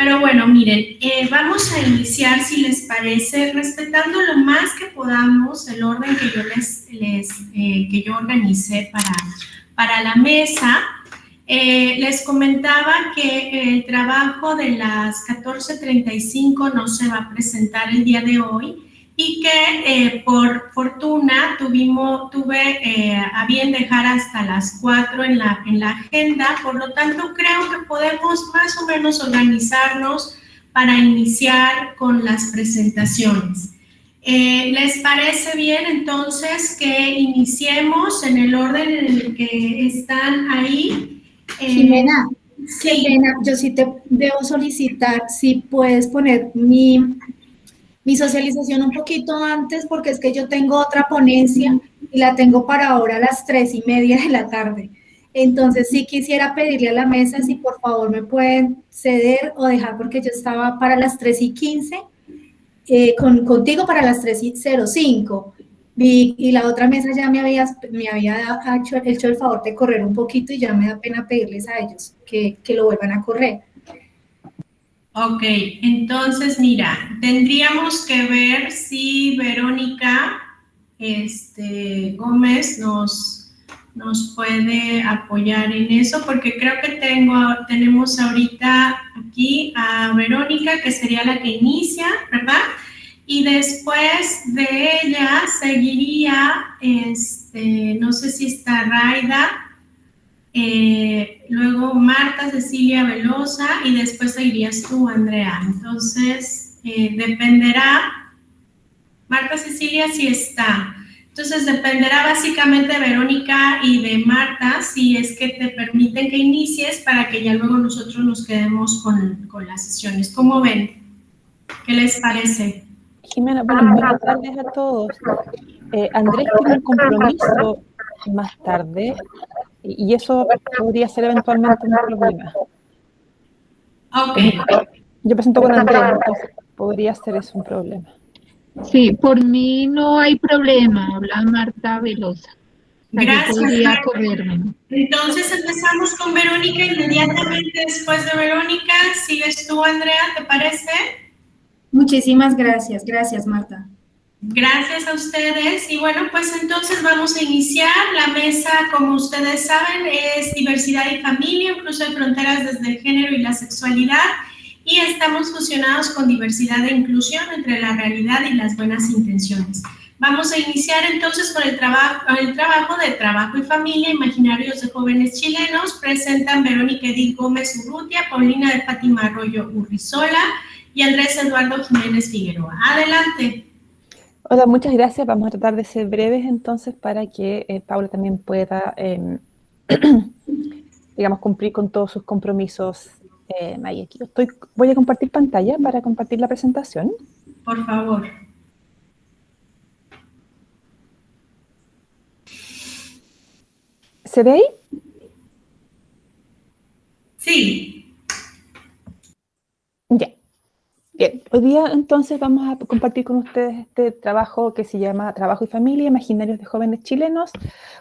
Pero bueno, miren, vamos a iniciar, si les parece, respetando lo más que podamos el orden que yo que yo organicé para la mesa. Les comentaba que el trabajo de las 14:35 no se va a presentar el día de hoy y que por fortuna tuve a bien dejar hasta las 4 en la agenda, por lo tanto creo que podemos más o menos organizarnos para iniciar con las presentaciones. ¿Les parece bien entonces que iniciemos en el orden en el que están ahí? Jimena, sí. Qué pena, yo sí te debo solicitar si puedes poner mi socialización un poquito antes, porque es que yo tengo otra ponencia y la tengo para ahora a las 3:30 de la tarde. Entonces sí quisiera pedirle a la mesa si por favor me pueden ceder o dejar, porque yo estaba para las 3:15, contigo para las 3:05. Y la otra mesa ya me había hecho el favor de correr un poquito y ya me da pena pedirles a ellos que lo vuelvan a correr. Ok, entonces mira, tendríamos que ver si Verónica Gómez nos puede apoyar en eso, porque creo que tenemos ahorita aquí a Verónica, que sería la que inicia, ¿verdad? Y después de ella seguiría, no sé si está Raida, luego Marta Cecilia Velosa y después seguirías tú, Andrea. Entonces, dependerá, Marta Cecilia sí está. Entonces, dependerá básicamente de Verónica y de Marta si es que te permiten que inicies para que ya luego nosotros nos quedemos con las sesiones. ¿Cómo ven? ¿Qué les parece? Jimena, bueno, buenas tardes a todos. Andrés tiene un compromiso más tarde y eso podría ser eventualmente un problema. Ok. Yo presento con Andrés, entonces podría ser eso un problema. Sí, por mí no hay problema, habla Marta Velosa. Gracias. Yo podría correrme. Entonces empezamos con Verónica, inmediatamente después de Verónica sigues tú, Andrea, ¿te parece? Muchísimas gracias, gracias Marta. Gracias a ustedes y bueno, pues entonces vamos a iniciar. La mesa, como ustedes saben, es diversidad y familia, incluso hay fronteras desde el género y la sexualidad, y estamos fusionados con diversidad e inclusión entre la realidad y las buenas intenciones. Vamos a iniciar entonces con el trabajo de trabajo y familia, imaginarios de jóvenes chilenos. Presentan Verónica Edith Gómez Urrutia, Paulina de Fátima Arroyo Urrizola y Andrés Eduardo Jiménez Figueroa. Adelante. Hola, muchas gracias. Vamos a tratar de ser breves entonces para que Paula también pueda, digamos, cumplir con todos sus compromisos. Ahí aquí. Voy a compartir pantalla para compartir la presentación. Por favor. ¿Se ve ahí? Sí. Ya. Bien, hoy día entonces vamos a compartir con ustedes este trabajo que se llama Trabajo y Familia, Imaginarios de Jóvenes Chilenos.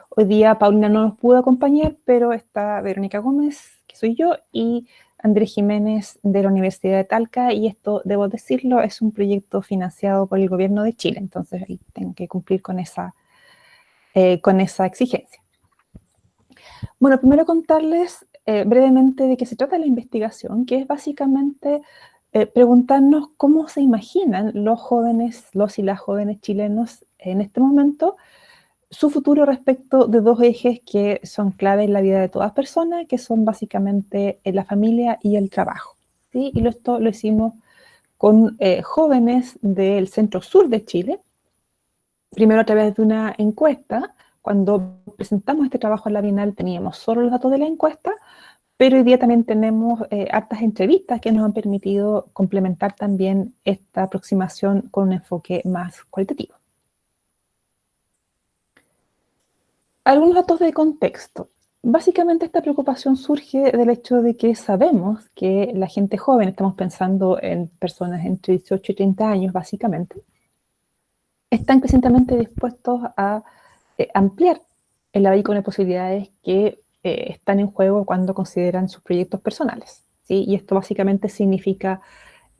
Hoy día Paulina no nos pudo acompañar, pero está Verónica Gómez, que soy yo, y Andrés Jiménez de la Universidad de Talca, y esto, debo decirlo, es un proyecto financiado por el gobierno de Chile, entonces ahí tengo que cumplir con esa exigencia. Bueno, primero contarles brevemente de qué se trata la investigación, que es básicamente preguntarnos cómo se imaginan los y las jóvenes chilenos en este momento, su futuro respecto de dos ejes que son clave en la vida de todas personas, que son básicamente la familia y el trabajo, ¿sí? Y esto lo hicimos con jóvenes del centro sur de Chile, primero a través de una encuesta. Cuando presentamos este trabajo en la Bienal teníamos solo los datos de la encuesta, pero hoy día también tenemos hartas entrevistas que nos han permitido complementar también esta aproximación con un enfoque más cualitativo. Algunos datos de contexto. Básicamente esta preocupación surge del hecho de que sabemos que la gente joven, estamos pensando en personas entre 18 y 30 años básicamente, están crecientemente dispuestos a ampliar el abanico de posibilidades que están en juego cuando consideran sus proyectos personales, ¿sí? Y esto básicamente significa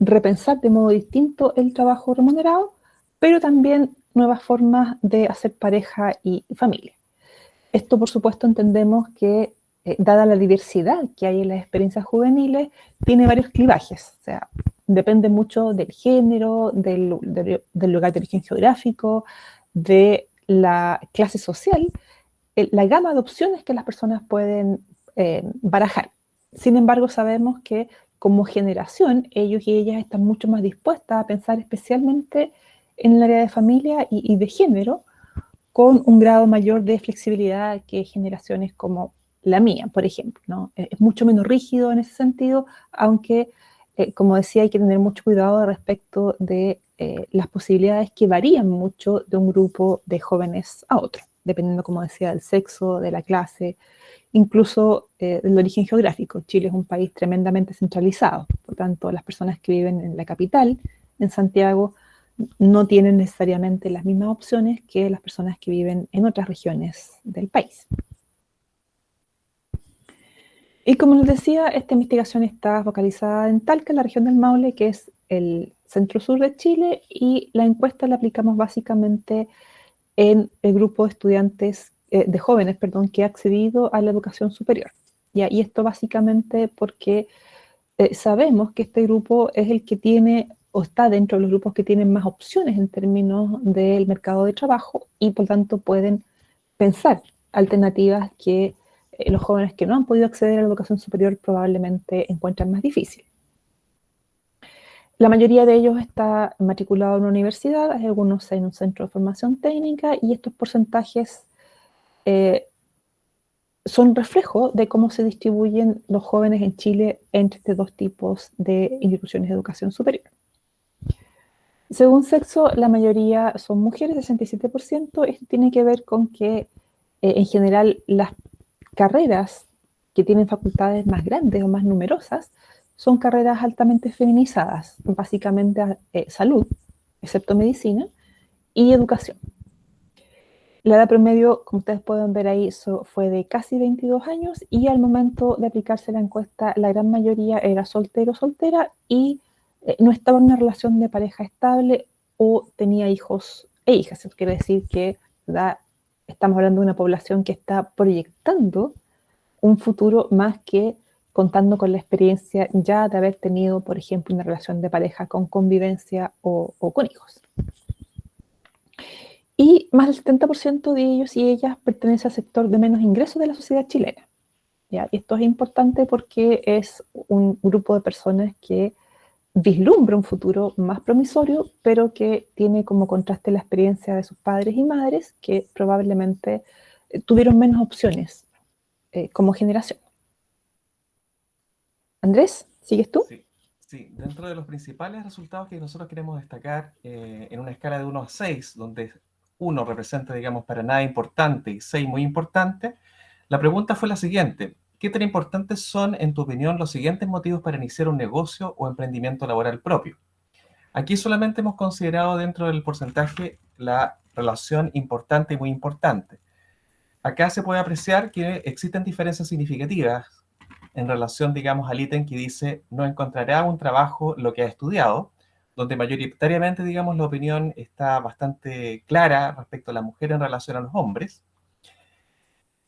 repensar de modo distinto el trabajo remunerado, pero también nuevas formas de hacer pareja y familia. Esto, por supuesto, entendemos que, dada la diversidad que hay en las experiencias juveniles, tiene varios clivajes. O sea, depende mucho del género, del lugar de origen geográfico, de la clase social, la gama de opciones que las personas pueden barajar. Sin embargo, sabemos que como generación, ellos y ellas están mucho más dispuestas a pensar especialmente en el área de familia y de género, con un grado mayor de flexibilidad que generaciones como la mía, por ejemplo, ¿no? Es mucho menos rígido en ese sentido, aunque, como decía, hay que tener mucho cuidado respecto de las posibilidades que varían mucho de un grupo de jóvenes a otro, dependiendo, como decía, del sexo, de la clase, incluso del origen geográfico. Chile es un país tremendamente centralizado, por tanto, las personas que viven en la capital, en Santiago, no tienen necesariamente las mismas opciones que las personas que viven en otras regiones del país. Y como les decía, esta investigación está focalizada en Talca, la región del Maule, que es el centro-sur de Chile, y la encuesta la aplicamos básicamente en el grupo de estudiantes, de jóvenes, perdón, que ha accedido a la educación superior. ¿Ya? Y esto básicamente porque sabemos que este grupo es el que tiene o está dentro de los grupos que tienen más opciones en términos del mercado de trabajo y por tanto pueden pensar alternativas que los jóvenes que no han podido acceder a la educación superior probablemente encuentran más difícil. La mayoría de ellos está matriculado en una universidad, hay algunos en un centro de formación técnica y estos porcentajes son reflejo de cómo se distribuyen los jóvenes en Chile entre estos dos tipos de instituciones de educación superior. Según sexo, la mayoría son mujeres, 67%. Esto tiene que ver con que, en general, las carreras que tienen facultades más grandes o más numerosas son carreras altamente feminizadas, básicamente salud, excepto medicina, y educación. La edad promedio, como ustedes pueden ver ahí, fue de casi 22 años y al momento de aplicarse la encuesta, la gran mayoría era soltero o soltera y no estaba en una relación de pareja estable o tenía hijos e hijas. Eso quiere decir que estamos hablando de una población que está proyectando un futuro más que contando con la experiencia ya de haber tenido, por ejemplo, una relación de pareja con convivencia o con hijos. Y más del 70% de ellos y ellas pertenece al sector de menos ingresos de la sociedad chilena. ¿Ya? Y esto es importante porque es un grupo de personas que vislumbra un futuro más promisorio, pero que tiene como contraste la experiencia de sus padres y madres que probablemente tuvieron menos opciones como generación. Andrés, ¿sigues tú? Sí, dentro de los principales resultados que nosotros queremos destacar en una escala de 1 a 6, donde 1 representa, digamos, para nada importante y 6 muy importante, la pregunta fue la siguiente: ¿qué tan importantes son, en tu opinión, los siguientes motivos para iniciar un negocio o emprendimiento laboral propio? Aquí solamente hemos considerado dentro del porcentaje la relación importante y muy importante. Acá se puede apreciar que existen diferencias significativas en relación, digamos, al ítem que dice no encontrará un trabajo lo que ha estudiado, donde mayoritariamente, digamos, la opinión está bastante clara respecto a la mujer en relación a los hombres.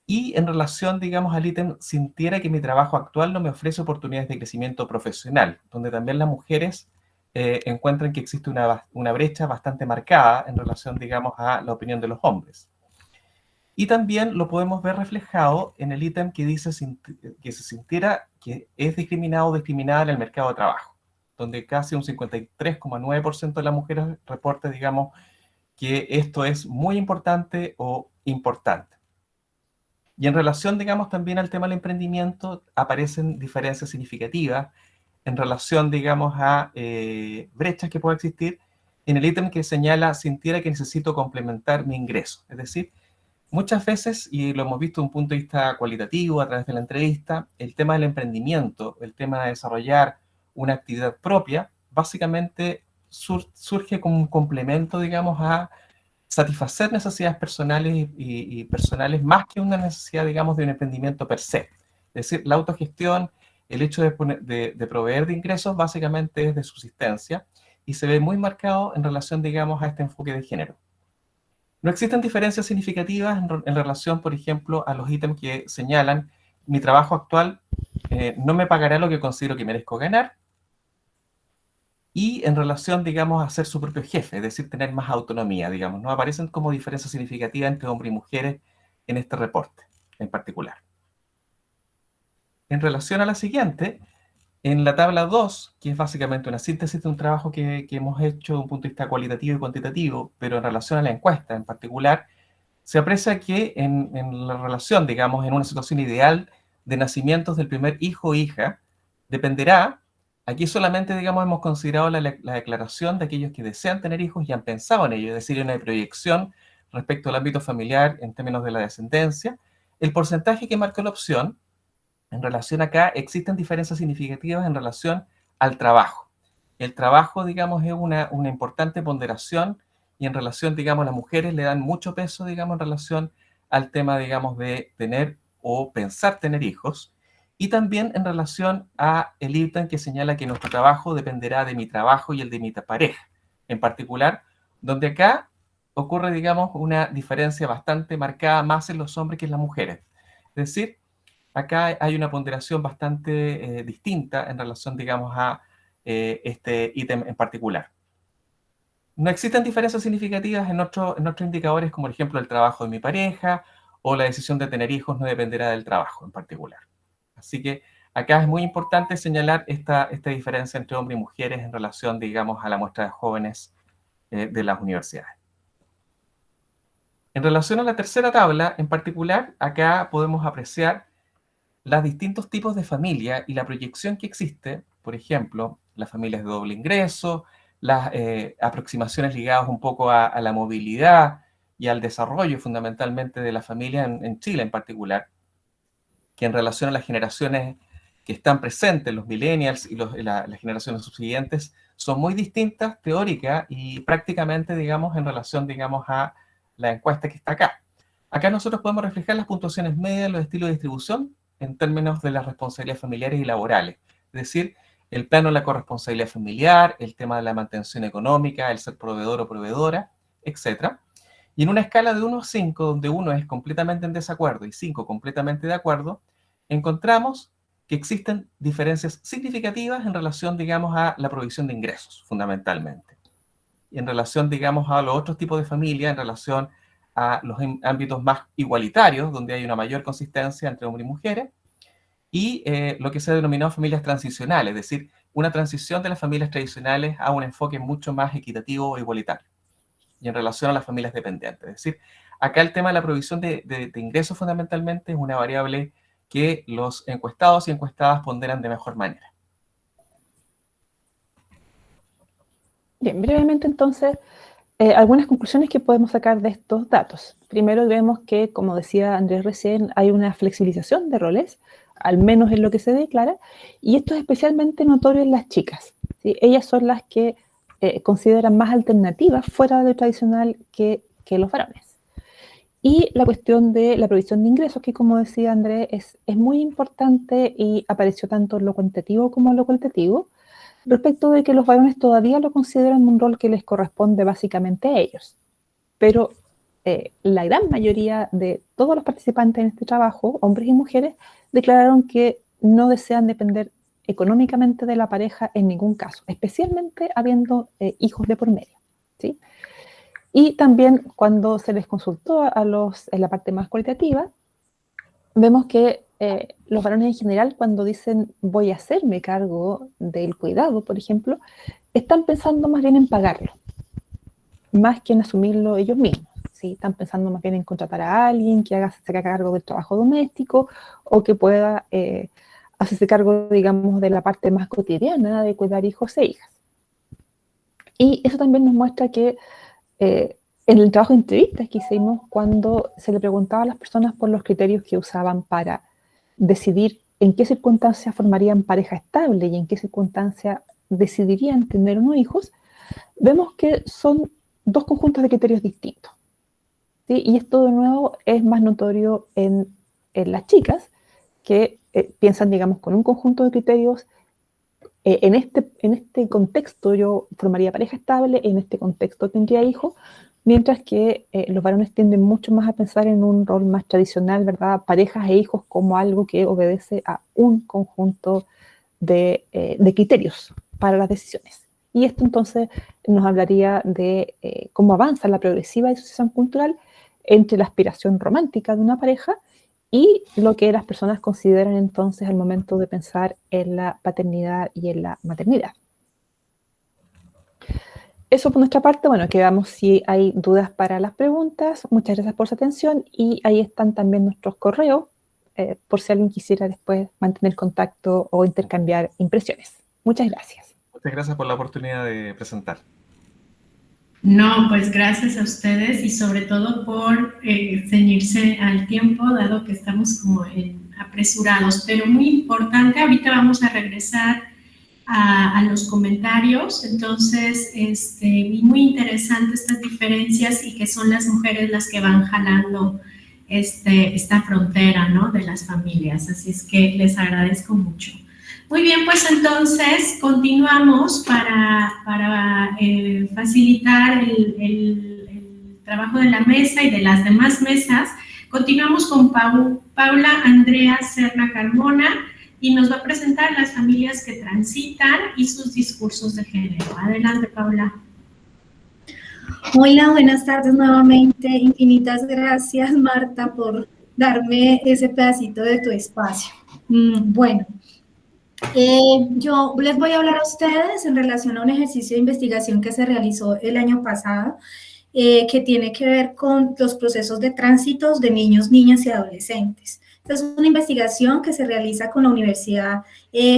Y en relación, digamos, al ítem sintiera que mi trabajo actual no me ofrece oportunidades de crecimiento profesional, donde también las mujeres encuentran que existe una brecha bastante marcada en relación, digamos, a la opinión de los hombres. Y también lo podemos ver reflejado en el ítem que dice que se sintiera que es discriminado o discriminada en el mercado de trabajo, donde casi un 53,9% de las mujeres reporta, digamos, que esto es muy importante o importante. Y en relación, digamos, también al tema del emprendimiento, aparecen diferencias significativas en relación, digamos, a brechas que pueda existir en el ítem que señala sintiera que necesito complementar mi ingreso. Es decir, muchas veces, y lo hemos visto desde un punto de vista cualitativo a través de la entrevista, el tema del emprendimiento, el tema de desarrollar una actividad propia, básicamente surge como un complemento, digamos, a satisfacer necesidades personales y personales más que una necesidad, digamos, de un emprendimiento per se. Es decir, la autogestión, el hecho de proveer de ingresos básicamente es de subsistencia y se ve muy marcado en relación, digamos, a este enfoque de género. No existen diferencias significativas en relación, por ejemplo, a los ítems que señalan mi trabajo actual no me pagará lo que considero que merezco ganar, y en relación, digamos, a ser su propio jefe, es decir, tener más autonomía, digamos. No aparecen como diferencias significativas entre hombres y mujeres en este reporte en particular. En relación a la siguiente, en la tabla 2, que es básicamente una síntesis de un trabajo que hemos hecho desde un punto de vista cualitativo y cuantitativo, pero en relación a la encuesta en particular, se aprecia que en la relación, digamos, en una situación ideal de nacimientos del primer hijo o hija, dependerá, aquí solamente, digamos, hemos considerado la declaración de aquellos que desean tener hijos y han pensado en ello, es decir, una proyección respecto al ámbito familiar en términos de la descendencia, el porcentaje que marca la opción. En relación acá, existen diferencias significativas en relación al trabajo. El trabajo, digamos, es una importante ponderación y en relación, digamos, las mujeres le dan mucho peso, digamos, en relación al tema, digamos, de tener o pensar tener hijos. Y también en relación a el ítem que señala que nuestro trabajo dependerá de mi trabajo y el de mi pareja, en particular, donde acá ocurre, digamos, una diferencia bastante marcada más en los hombres que en las mujeres. Es decir, acá hay una ponderación bastante distinta en relación, digamos, a este ítem en particular. No existen diferencias significativas en otros indicadores, como por ejemplo el trabajo de mi pareja o la decisión de tener hijos no dependerá del trabajo en particular. Así que acá es muy importante señalar esta diferencia entre hombres y mujeres en relación, digamos, a la muestra de jóvenes de las universidades. En relación a la tercera tabla, en particular, acá podemos apreciar los distintos tipos de familia y la proyección que existe, por ejemplo, las familias de doble ingreso, las aproximaciones ligadas un poco a la movilidad y al desarrollo fundamentalmente de la familia en Chile en particular, que en relación a las generaciones que están presentes, los millennials y las generaciones subsiguientes, son muy distintas, teóricas y prácticamente, digamos, en relación, digamos, a la encuesta que está acá. Acá nosotros podemos reflejar las puntuaciones medias, los estilos de distribución, en términos de las responsabilidades familiares y laborales. Es decir, el plano de la corresponsabilidad familiar, el tema de la mantención económica, el ser proveedor o proveedora, etc. Y en una escala de 1 a 5, donde 1 es completamente en desacuerdo y 5 completamente de acuerdo, encontramos que existen diferencias significativas en relación, digamos, a la provisión de ingresos, fundamentalmente. Y en relación, digamos, a los otros tipos de familia, en relación a los ámbitos más igualitarios, donde hay una mayor consistencia entre hombres y mujeres, y lo que se ha denominado familias transicionales, es decir, una transición de las familias tradicionales a un enfoque mucho más equitativo e igualitario, y en relación a las familias dependientes. Es decir, acá el tema de la provisión de ingresos fundamentalmente es una variable que los encuestados y encuestadas ponderan de mejor manera. Bien, brevemente entonces, algunas conclusiones que podemos sacar de estos datos. Primero vemos que, como decía Andrés recién, hay una flexibilización de roles, al menos en lo que se declara, y esto es especialmente notorio en las chicas, ¿sí? Ellas son las que consideran más alternativas fuera de lo tradicional que los varones. Y la cuestión de la provisión de ingresos, que como decía Andrés, es muy importante y apareció tanto en lo cuantitativo como en lo cualitativo, respecto de que los varones todavía lo consideran un rol que les corresponde básicamente a ellos. Pero la gran mayoría de todos los participantes en este trabajo, hombres y mujeres, declararon que no desean depender económicamente de la pareja en ningún caso, especialmente habiendo hijos de por medio, ¿sí? Y también cuando se les consultó en la parte más cualitativa, vemos que los varones en general, cuando dicen voy a hacerme cargo del cuidado, por ejemplo, están pensando más bien en pagarlo, más que en asumirlo ellos mismos, ¿sí? Están pensando más bien en contratar a alguien que se haga cargo del trabajo doméstico o que pueda hacerse cargo, digamos, de la parte más cotidiana de cuidar hijos e hijas. Y eso también nos muestra que en el trabajo de entrevistas que hicimos, cuando se le preguntaba a las personas por los criterios que usaban para decidir en qué circunstancias formarían pareja estable y en qué circunstancias decidirían tener o no hijos, vemos que son dos conjuntos de criterios distintos, ¿sí? Y esto de nuevo es más notorio en las chicas, que piensan, digamos, con un conjunto de criterios. En este contexto yo formaría pareja estable, en este contexto tendría hijos, mientras que los varones tienden mucho más a pensar en un rol más tradicional, ¿verdad? Parejas e hijos como algo que obedece a un conjunto de criterios para las decisiones. Y esto entonces nos hablaría de cómo avanza la progresiva disociación cultural entre la aspiración romántica de una pareja y lo que las personas consideran entonces al momento de pensar en la paternidad y en la maternidad. Eso por nuestra parte. Bueno, quedamos si hay dudas para las preguntas. Muchas gracias por su atención y ahí están también nuestros correos por si alguien quisiera después mantener contacto o intercambiar impresiones. Muchas gracias. Muchas gracias por la oportunidad de presentar. No, pues gracias a ustedes y sobre todo por ceñirse al tiempo, dado que estamos como apresurados, pero muy importante. Ahorita vamos a regresar a los comentarios, entonces muy interesante estas diferencias y que son las mujeres las que van jalando esta frontera, ¿no?, de las familias, así es que les agradezco mucho. Muy bien, pues entonces continuamos para facilitar el trabajo de la mesa y de las demás mesas. Continuamos con Paula Andrea Serna Carmona y nos va a presentar las familias que transitan y sus discursos de género. Adelante, Paula. Hola, buenas tardes nuevamente. Infinitas gracias, Marta, por darme ese pedacito de tu espacio. Bueno. Yo les voy a hablar a ustedes en relación a un ejercicio de investigación que se realizó el año pasado, que tiene que ver con los procesos de tránsitos de niños, niñas y adolescentes. Esta es una investigación que se realiza con la Universidad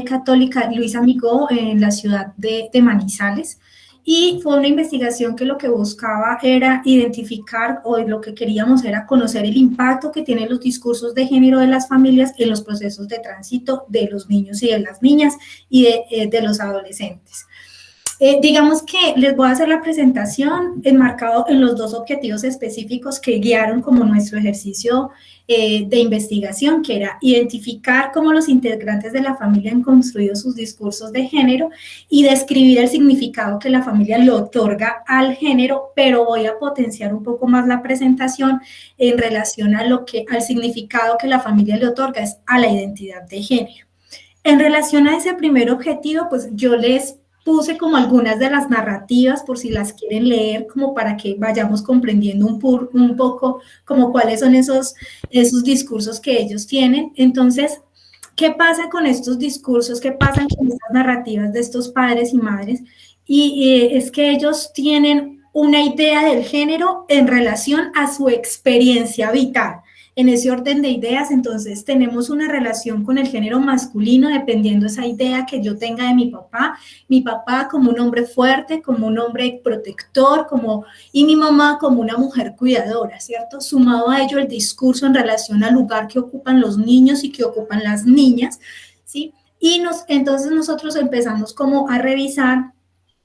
Católica Luis Amigó en la ciudad de Manizales. Y fue una investigación que lo que buscaba era identificar, o lo que queríamos era conocer el impacto que tienen los discursos de género de las familias en los procesos de tránsito de los niños y de las niñas y de los adolescentes. Digamos que les voy a hacer la presentación enmarcado en los dos objetivos específicos que guiaron como nuestro ejercicio de investigación, que era identificar cómo los integrantes de la familia han construido sus discursos de género y describir el significado que la familia le otorga al género, pero voy a potenciar un poco más la presentación en relación a al significado que la familia le otorga es a la identidad de género. En relación a ese primer objetivo, pues yo les puse como algunas de las narrativas por si las quieren leer, como para que vayamos comprendiendo un poco como cuáles son esos discursos que ellos tienen. Entonces, ¿qué pasa con estos discursos? ¿Qué pasa con estas narrativas de estos padres y madres? Y es que ellos tienen una idea del género en relación a su experiencia vital. En ese orden de ideas, entonces, tenemos una relación con el género masculino dependiendo de esa idea que yo tenga de mi papá como un hombre fuerte, como un hombre protector, y mi mamá como una mujer cuidadora, ¿cierto? Sumado a ello el discurso en relación al lugar que ocupan los niños y que ocupan las niñas, ¿sí? Y entonces nosotros empezamos como a revisar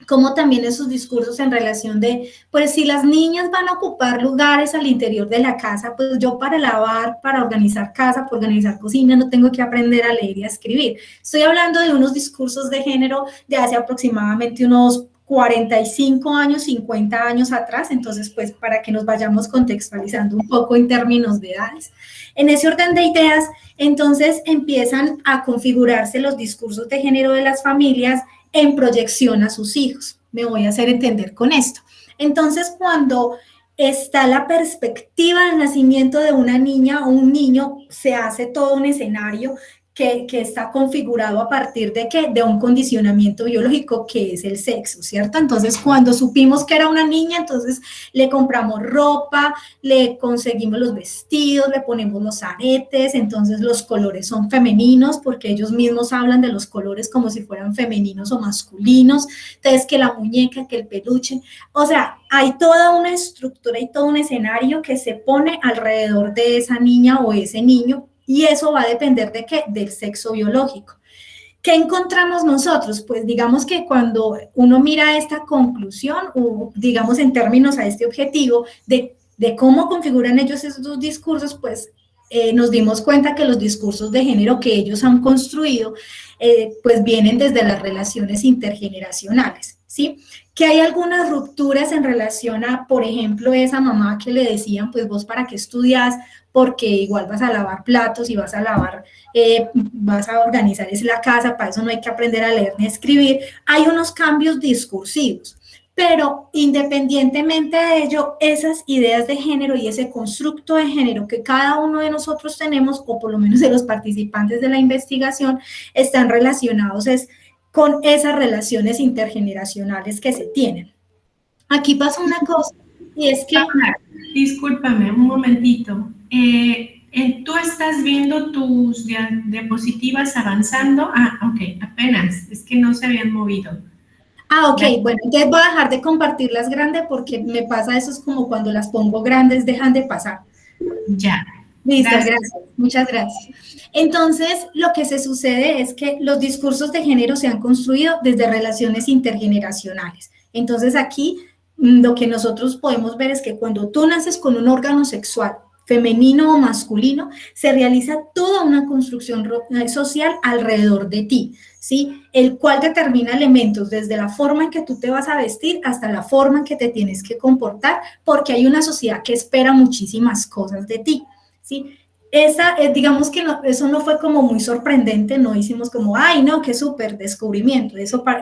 como también esos discursos en relación de, pues si las niñas van a ocupar lugares al interior de la casa, pues yo para lavar, para organizar casa, para organizar cocina, no tengo que aprender a leer y a escribir. Estoy hablando de unos discursos de género de hace aproximadamente unos 45 años, 50 años atrás, entonces pues para que nos vayamos contextualizando un poco en términos de edades. En ese orden de ideas, entonces empiezan a configurarse los discursos de género de las familias en proyección a sus hijos. Me voy a hacer entender con esto. Entonces, cuando está la perspectiva del nacimiento de una niña o un niño, se hace todo un escenario que está configurado a partir de ¿qué? De un condicionamiento biológico que es el sexo, ¿cierto? Entonces, cuando supimos que era una niña, entonces le compramos ropa, le conseguimos los vestidos, le ponemos los aretes, entonces los colores son femeninos porque ellos mismos hablan de los colores como si fueran femeninos o masculinos, entonces que la muñeca, que el peluche, o sea, hay toda una estructura y todo un escenario que se pone alrededor de esa niña o ese niño. Y eso va a depender de ¿qué? Del sexo biológico. ¿Qué encontramos nosotros? Pues digamos que cuando uno mira esta conclusión, o digamos en términos a este objetivo de cómo configuran ellos esos dos discursos, pues nos dimos cuenta que los discursos de género que ellos han construido, pues vienen desde las relaciones intergeneracionales, ¿sí? Que hay algunas rupturas en relación a, por ejemplo, esa mamá que le decían, pues vos para qué estudias, porque igual vas a lavar platos y vas a lavar, vas a organizar es la casa, para eso no hay que aprender a leer ni a escribir. Hay unos cambios discursivos, pero independientemente de ello, esas ideas de género y ese constructo de género que cada uno de nosotros tenemos, o por lo menos de los participantes de la investigación, están relacionados con esas relaciones intergeneracionales que se tienen. Aquí pasa una cosa, y es que... Discúlpame, un momentito. ¿Tú estás viendo tus diapositivas avanzando? Ah, ok, apenas, es que no se habían movido. Ah, ok, bueno, entonces voy a dejar de compartirlas grandes porque me pasa eso, es como cuando las pongo grandes dejan de pasar. Ya. Listo, gracias. Muchas gracias. Entonces, lo que se sucede es que los discursos de género se han construido desde relaciones intergeneracionales. Entonces, aquí lo que nosotros podemos ver es que cuando tú naces con un órgano sexual, femenino o masculino, se realiza toda una construcción social alrededor de ti, ¿sí? El cual determina elementos desde la forma en que tú te vas a vestir hasta la forma en que te tienes que comportar, porque hay una sociedad que espera muchísimas cosas de ti, ¿sí? Digamos que no, eso no fue como muy sorprendente, no hicimos como, ay, no, qué súper descubrimiento,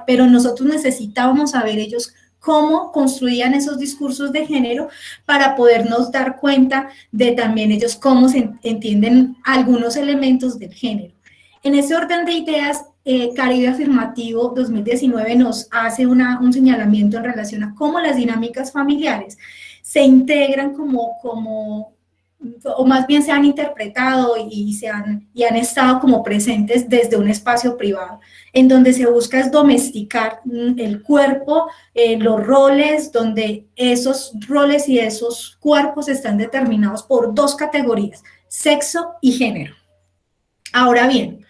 pero nosotros necesitábamos saber ellos cómo construían esos discursos de género para podernos dar cuenta de también ellos cómo se entienden algunos elementos del género. En ese orden de ideas, Caribe Afirmativo 2019 nos hace un señalamiento en relación a cómo las dinámicas familiares se integran o más bien se han interpretado y han estado como presentes desde un espacio privado, en donde se busca es domesticar el cuerpo, los roles, donde esos roles y esos cuerpos están determinados por dos categorías, sexo y género. Ahora bien,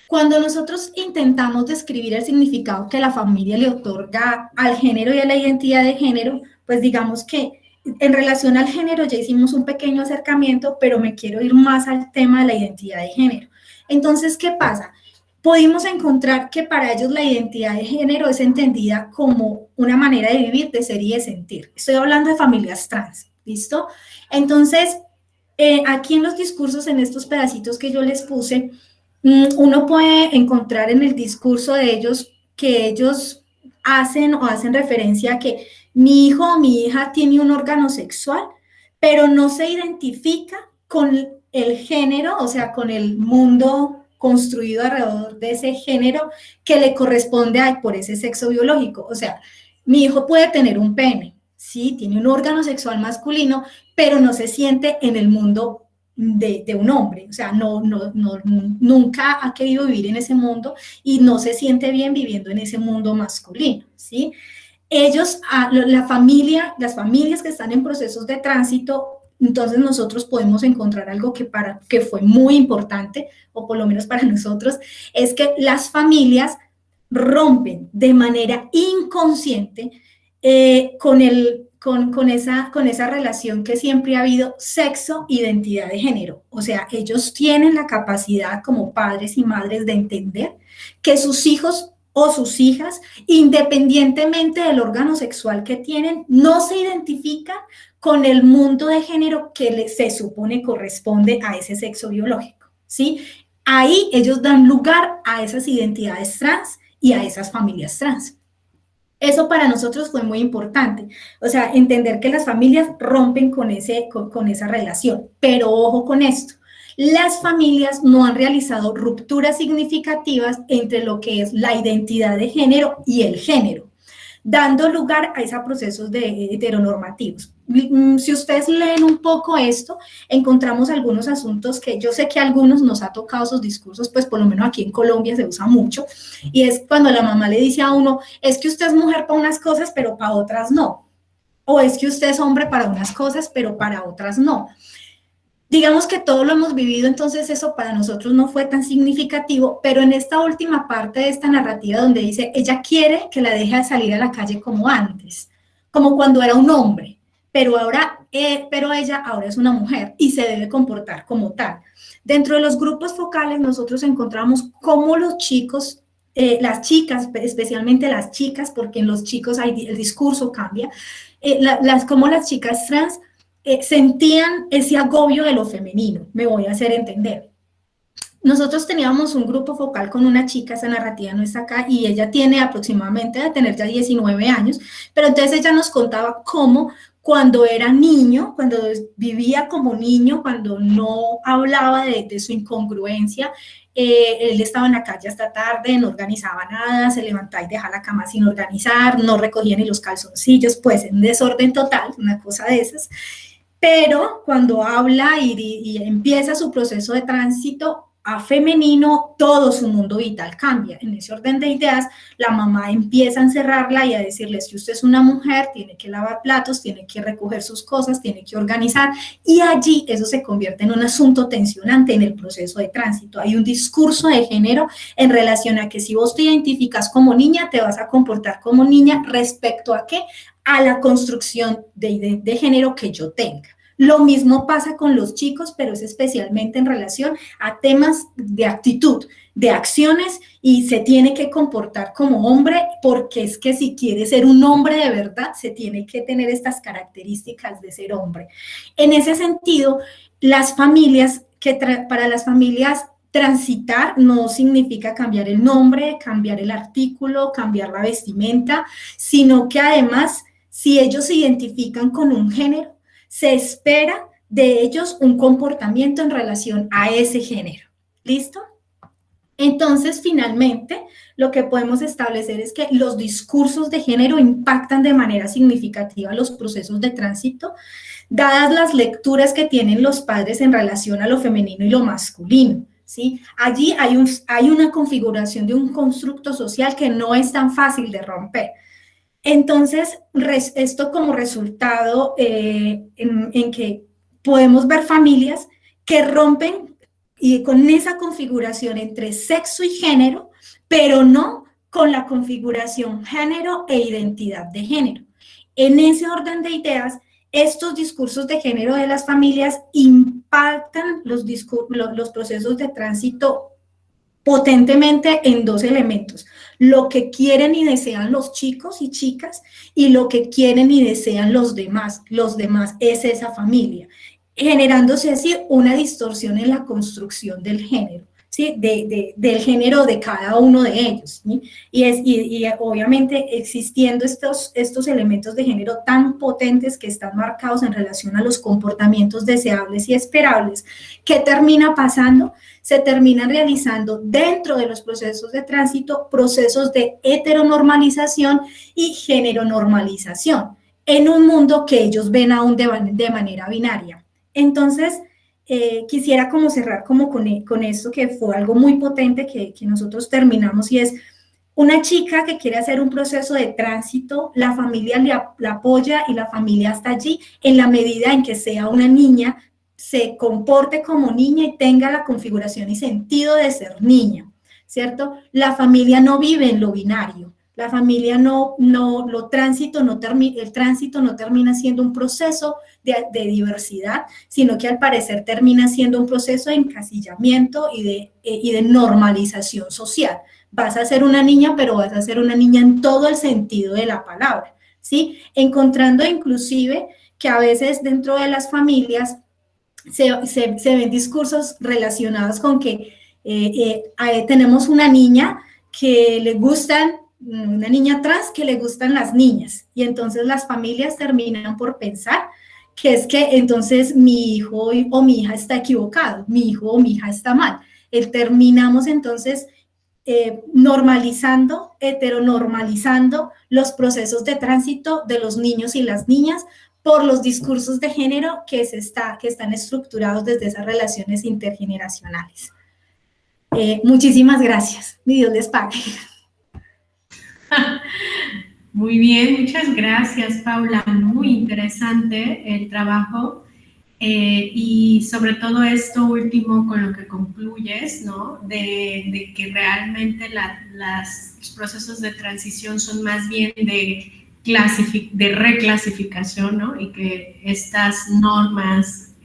cuando nosotros intentamos describir el significado que la familia le otorga al género y a la identidad de género, pues digamos que en relación al género ya hicimos un pequeño acercamiento, pero me quiero ir más al tema de la identidad de género. Entonces, ¿qué pasa? Pudimos encontrar que para ellos la identidad de género es entendida como una manera de vivir, de ser y de sentir. Estoy hablando de familias trans, ¿listo? Entonces, aquí en los discursos, en estos pedacitos que yo les puse, uno puede encontrar en el discurso de ellos que ellos hacen referencia a que mi hijo o mi hija tiene un órgano sexual, pero no se identifica con el género, o sea, con el mundo construido alrededor de ese género que le corresponde por ese sexo biológico. O sea, mi hijo puede tener un pene, sí, tiene un órgano sexual masculino, pero no se siente en el mundo de un hombre, o sea, nunca ha querido vivir en ese mundo y no se siente bien viviendo en ese mundo masculino, ¿sí? Ellos, las familias que están en procesos de tránsito, entonces nosotros podemos encontrar algo que fue muy importante, o por lo menos para nosotros, es que las familias rompen de manera inconsciente con esa relación que siempre ha habido sexo, identidad de género. O sea, ellos tienen la capacidad como padres y madres de entender que sus hijos o sus hijas, independientemente del órgano sexual que tienen, no se identifican con el mundo de género que se supone corresponde a ese sexo biológico, ¿sí? Ahí ellos dan lugar a esas identidades trans y a esas familias trans. Eso para nosotros fue muy importante, o sea, entender que las familias rompen con esa relación, pero ojo con esto, las familias no han realizado rupturas significativas entre lo que es la identidad de género y el género, dando lugar a esos procesos heteronormativos. Si ustedes leen un poco esto, encontramos algunos asuntos que yo sé que a algunos nos ha tocado esos discursos, pues por lo menos aquí en Colombia se usa mucho, y es cuando la mamá le dice a uno, es que usted es mujer para unas cosas, pero para otras no, o es que usted es hombre para unas cosas, pero para otras no. Digamos que todo lo hemos vivido, entonces eso para nosotros no fue tan significativo, pero en esta última parte de esta narrativa donde dice, ella quiere que la deje salir a la calle como antes, como cuando era un hombre, pero ella ahora es una mujer y se debe comportar como tal. Dentro de los grupos focales nosotros encontramos cómo los chicos, las chicas, especialmente las chicas, porque en los chicos el discurso cambia, cómo las chicas trans sentían ese agobio de lo femenino, me voy a hacer entender. Nosotros teníamos un grupo focal con una chica, esa narrativa no está acá, y ella tiene aproximadamente de tener ya 19 años, pero entonces ella nos contaba cómo cuando era niño, cuando vivía como niño, cuando no hablaba de su incongruencia, él estaba en la calle hasta tarde, no organizaba nada, se levantaba y dejaba la cama sin organizar, no recogía ni los calzoncillos, pues en desorden total, una cosa de esas. Pero cuando habla y empieza su proceso de tránsito a femenino, todo su mundo vital cambia. En ese orden de ideas, la mamá empieza a encerrarla y a decirle, si usted es una mujer, tiene que lavar platos, tiene que recoger sus cosas, tiene que organizar, y allí eso se convierte en un asunto tensionante en el proceso de tránsito. Hay un discurso de género en relación a que si vos te identificas como niña, te vas a comportar como niña respecto a ¿qué? A la construcción de género que yo tenga. Lo mismo pasa con los chicos, pero es especialmente en relación a temas de actitud, de acciones, y se tiene que comportar como hombre, porque es que si quiere ser un hombre de verdad, se tiene que tener estas características de ser hombre. En ese sentido, las familias, para las familias, transitar no significa cambiar el nombre, cambiar el artículo, cambiar la vestimenta, sino que además, si ellos se identifican con un género, se espera de ellos un comportamiento en relación a ese género. ¿Listo? Entonces, finalmente, lo que podemos establecer es que los discursos de género impactan de manera significativa los procesos de tránsito, dadas las lecturas que tienen los padres en relación a lo femenino y lo masculino. ¿Sí? Allí hay una configuración de un constructo social que no es tan fácil de romper. Entonces, esto como resultado en que podemos ver familias que rompen y con esa configuración entre sexo y género, pero no con la configuración género e identidad de género. En ese orden de ideas, estos discursos de género de las familias impactan los procesos de tránsito potentemente en dos elementos: lo que quieren y desean los chicos y chicas y lo que quieren y desean los demás. Los demás es esa familia, generándose así una distorsión en la construcción del género, ¿sí? Del género de cada uno de ellos, ¿sí? Y obviamente existiendo estos elementos de género tan potentes que están marcados en relación a los comportamientos deseables y esperables, ¿qué termina pasando? Se terminan realizando dentro de los procesos de tránsito procesos de heteronormalización y género-normalización en un mundo que ellos ven aún de manera binaria. Entonces, quisiera como cerrar como con esto, que fue algo muy potente que nosotros terminamos, y es una chica que quiere hacer un proceso de tránsito, la familia la apoya y la familia está allí en la medida en que sea una niña, se comporte como niña y tenga la configuración y sentido de ser niña, ¿cierto? La familia no vive en lo binario, la familia el tránsito no termina siendo un proceso de diversidad, sino que al parecer termina siendo un proceso de encasillamiento y de normalización social. Vas a ser una niña, pero vas a ser una niña en todo el sentido de la palabra, ¿sí? Encontrando inclusive que a veces dentro de las familias se ven discursos relacionados con que tenemos una niña que le gustan, una niña trans que le gustan las niñas, y entonces las familias terminan por pensar que es que entonces mi hijo o mi hija está equivocado, mi hijo o mi hija está mal. Terminamos entonces normalizando, heteronormalizando los procesos de tránsito de los niños y las niñas por los discursos de género que están estructurados desde esas relaciones intergeneracionales. Muchísimas gracias. Mi Dios les pague. Muy bien, muchas gracias, Paula. Muy interesante el trabajo y sobre todo esto último con lo que concluyes, ¿no? De que realmente los procesos de transición son más bien de de reclasificación, ¿no? Y que estas normas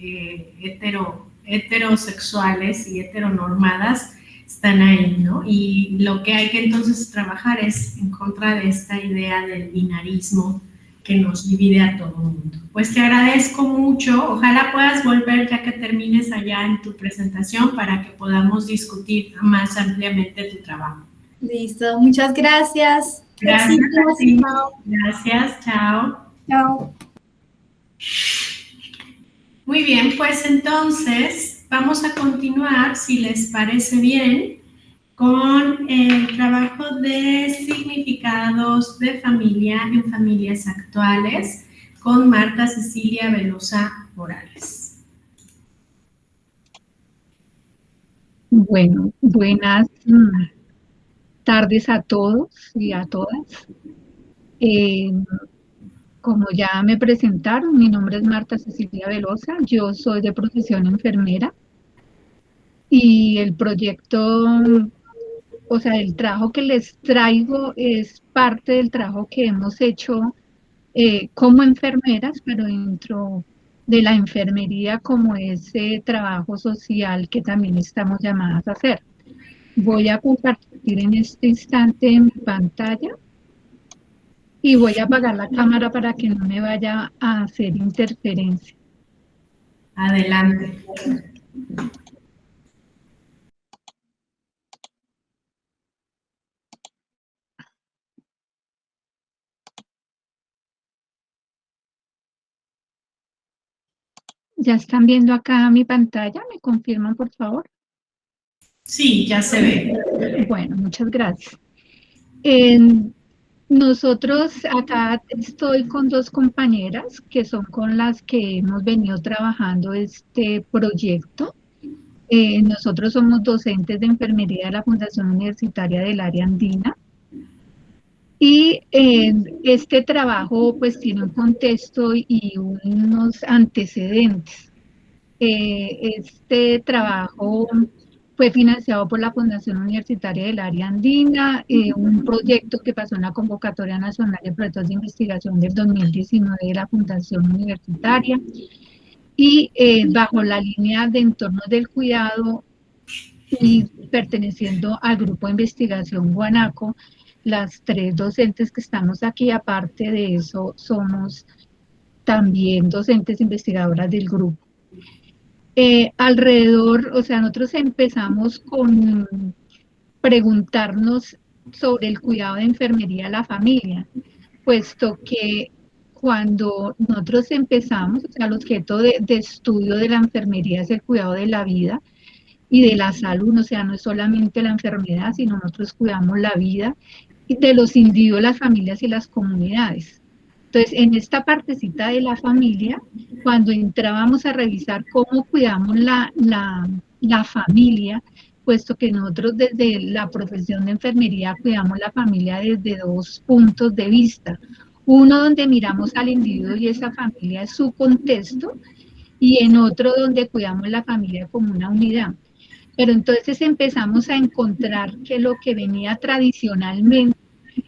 heterosexuales y heteronormadas están ahí, ¿no? Y lo que hay que entonces trabajar es en contra de esta idea del binarismo que nos divide a todo el mundo. Pues te agradezco mucho, ojalá puedas volver ya que termines allá en tu presentación para que podamos discutir más ampliamente tu trabajo. Listo, muchas gracias. Gracias, Éxitos. gracias, chao. Chao. Muy bien, pues entonces vamos a continuar, si les parece bien, con el trabajo de significados de familia en familias actuales con Marta Cecilia Velosa Morales. Bueno, buenas tardes a todos y a todas. Como ya me presentaron, mi nombre es Marta Cecilia Velosa, yo soy de profesión enfermera y el proyecto, o sea, el trabajo que les traigo es parte del trabajo que hemos hecho como enfermeras, pero dentro de la enfermería como ese trabajo social que también estamos llamadas a hacer. Voy a compartir en este instante mi pantalla y voy a apagar la cámara para que no me vaya a hacer interferencia. Adelante. ¿Ya están viendo acá mi pantalla? ¿Me confirman, por favor? Sí, ya se ve. Bueno, muchas gracias. Nosotros acá estoy con dos compañeras que son con las que hemos venido trabajando este proyecto. Nosotros somos docentes de enfermería de la Fundación Universitaria del Área Andina. Y este trabajo pues tiene un contexto y unos antecedentes. Este trabajo fue financiado por la Fundación Universitaria del Área Andina, un proyecto que pasó en la Convocatoria Nacional de Proyectos de Investigación del 2019 de la Fundación Universitaria y bajo la línea de entornos del cuidado y perteneciendo al grupo de investigación Guanaco, las tres docentes que estamos aquí, aparte de eso, somos también docentes investigadoras del grupo. Alrededor, o sea, nosotros empezamos con preguntarnos sobre el cuidado de enfermería a la familia, puesto que cuando nosotros empezamos, o sea, el objeto de estudio de la enfermería es el cuidado de la vida y de la salud, o sea, no es solamente la enfermedad, sino nosotros cuidamos la vida de los individuos, las familias y las comunidades. Entonces, en esta partecita de la familia, cuando entrábamos a revisar cómo cuidamos la familia, puesto que nosotros desde la profesión de enfermería cuidamos la familia desde dos puntos de vista. Uno donde miramos al individuo y esa familia es su contexto, y en otro donde cuidamos la familia como una unidad. Pero entonces empezamos a encontrar que lo que venía tradicionalmente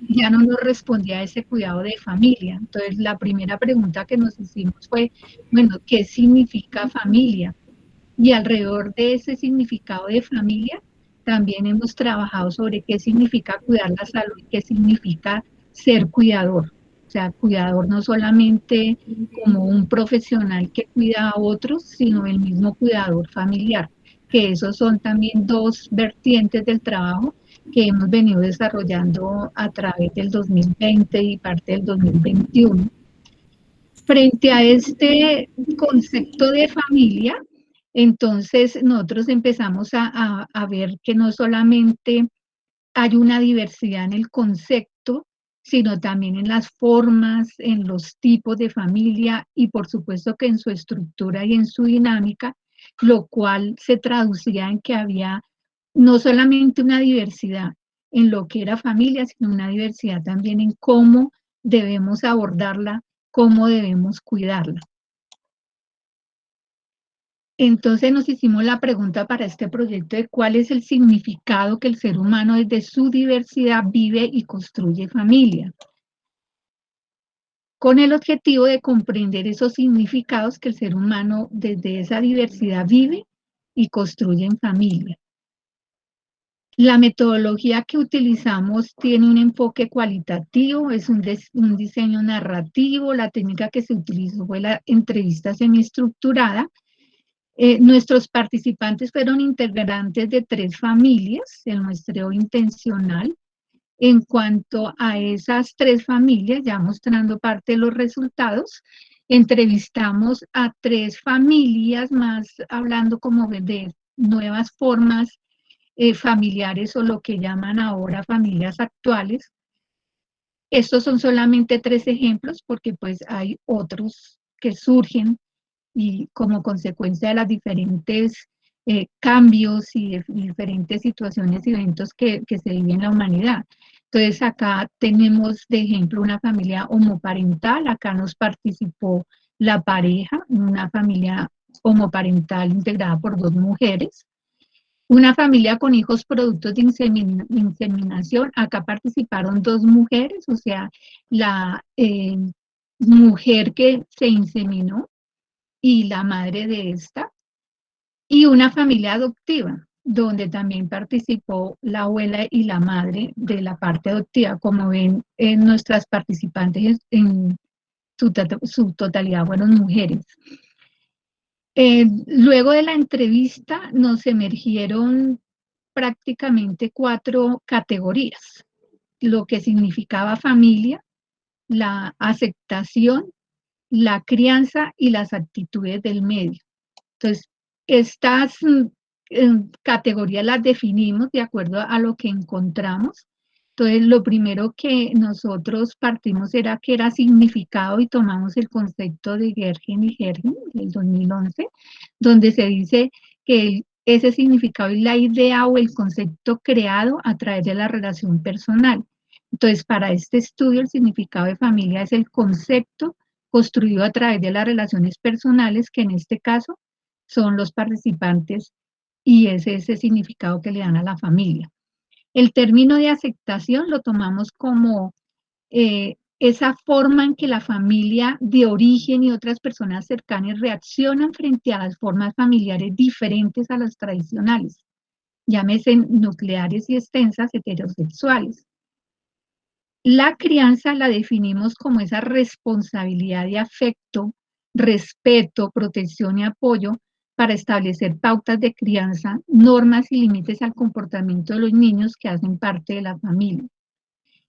ya no nos respondía a ese cuidado de familia. Entonces la primera pregunta que nos hicimos fue, bueno, ¿qué significa familia? Y alrededor de ese significado de familia, también hemos trabajado sobre qué significa cuidar la salud y qué significa ser cuidador. O sea, cuidador no solamente como un profesional que cuida a otros, sino el mismo cuidador familiar, que esos son también dos vertientes del trabajo que hemos venido desarrollando a través del 2020 y parte del 2021. Frente a este concepto de familia, entonces nosotros empezamos a ver que no solamente hay una diversidad en el concepto, sino también en las formas, en los tipos de familia y por supuesto que en su estructura y en su dinámica, lo cual se traducía en que había no solamente una diversidad en lo que era familia, sino una diversidad también en cómo debemos abordarla, cómo debemos cuidarla. Entonces nos hicimos la pregunta para este proyecto de cuál es el significado que el ser humano desde su diversidad vive y construye familia. con el objetivo de comprender esos significados que el ser humano desde esa diversidad vive y construye en familia. La metodología que utilizamos tiene un enfoque cualitativo, es un diseño narrativo, la técnica que se utilizó fue la entrevista semiestructurada. Nuestros participantes fueron integrantes de 3 familias, el muestreo intencional. En cuanto a esas 3 familias, ya mostrando parte de los resultados, entrevistamos a 3 familias más, hablando como de nuevas formas familiares o lo que llaman ahora familias actuales. Estos son solamente 3 ejemplos porque pues hay otros que surgen y como consecuencia de las diferentes cambios y diferentes situaciones y eventos que se viven en la humanidad. Entonces acá tenemos de ejemplo una familia homoparental, acá nos participó la pareja, una familia homoparental integrada por 2 mujeres. Una familia con hijos productos de inseminación, acá participaron 2 mujeres, o sea, la mujer que se inseminó y la madre de esta, y una familia adoptiva, donde también participó la abuela y la madre de la parte adoptiva. Como ven, nuestras participantes en su totalidad fueron mujeres. Luego de la entrevista nos emergieron prácticamente 4 categorías: lo que significaba familia, la aceptación, la crianza y las actitudes del medio. Entonces, estas categorías las definimos de acuerdo a lo que encontramos. Entonces, lo primero que nosotros partimos era que era significado y tomamos el concepto de Gergen y Gergen del 2011, donde se dice que ese significado es la idea o el concepto creado a través de la relación personal. Entonces, para este estudio, el significado de familia es el concepto construido a través de las relaciones personales, que en este caso son los participantes, y es ese significado que le dan a la familia. El término de aceptación lo tomamos como esa forma en que la familia de origen y otras personas cercanas reaccionan frente a las formas familiares diferentes a las tradicionales, llámese nucleares y extensas heterosexuales. La crianza la definimos como esa responsabilidad de afecto, respeto, protección y apoyo para establecer pautas de crianza, normas y límites al comportamiento de los niños que hacen parte de la familia.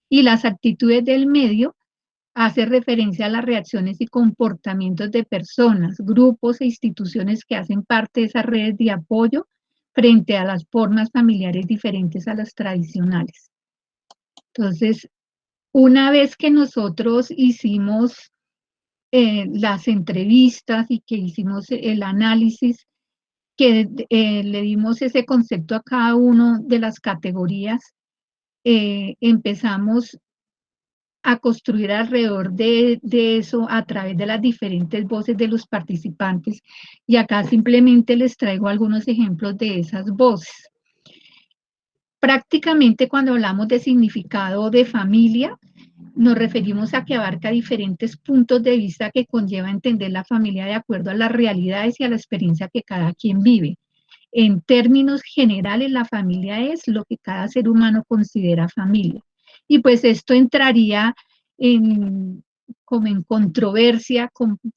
Y las actitudes del medio hace referencia a las reacciones y comportamientos de personas, grupos e instituciones que hacen parte de esas redes de apoyo frente a las formas familiares diferentes a las tradicionales. Entonces, una vez que nosotros hicimos las entrevistas y que hicimos el análisis, que le dimos ese concepto a cada una de las categorías, empezamos a construir alrededor de eso a través de las diferentes voces de los participantes. Y acá simplemente les traigo algunos ejemplos de esas voces. Prácticamente cuando hablamos de significado de familia, nos referimos a que abarca diferentes puntos de vista que conlleva entender la familia de acuerdo a las realidades y a la experiencia que cada quien vive. En términos generales, la familia es lo que cada ser humano considera familia. Y pues esto entraría como en controversia,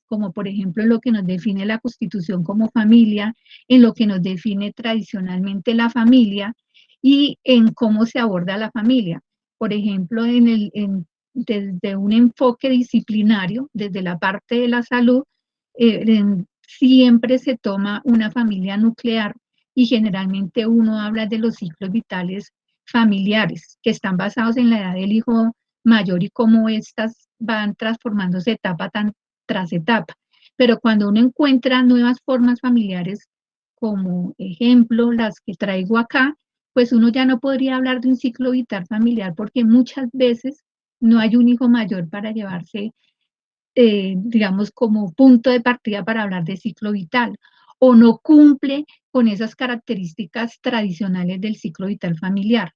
como por ejemplo en lo que nos define la Constitución como familia, en lo que nos define tradicionalmente la familia y en cómo se aborda la familia. Por ejemplo, desde un enfoque disciplinario, desde la parte de la salud, siempre se toma una familia nuclear y generalmente uno habla de los ciclos vitales familiares que están basados en la edad del hijo mayor y cómo estas van transformándose etapa tras etapa. Pero cuando uno encuentra nuevas formas familiares, como ejemplo las que traigo acá, pues uno ya no podría hablar de un ciclo vital familiar porque muchas veces no hay un hijo mayor para llevarse, digamos, como punto de partida para hablar de ciclo vital, o no cumple con esas características tradicionales del ciclo vital familiar.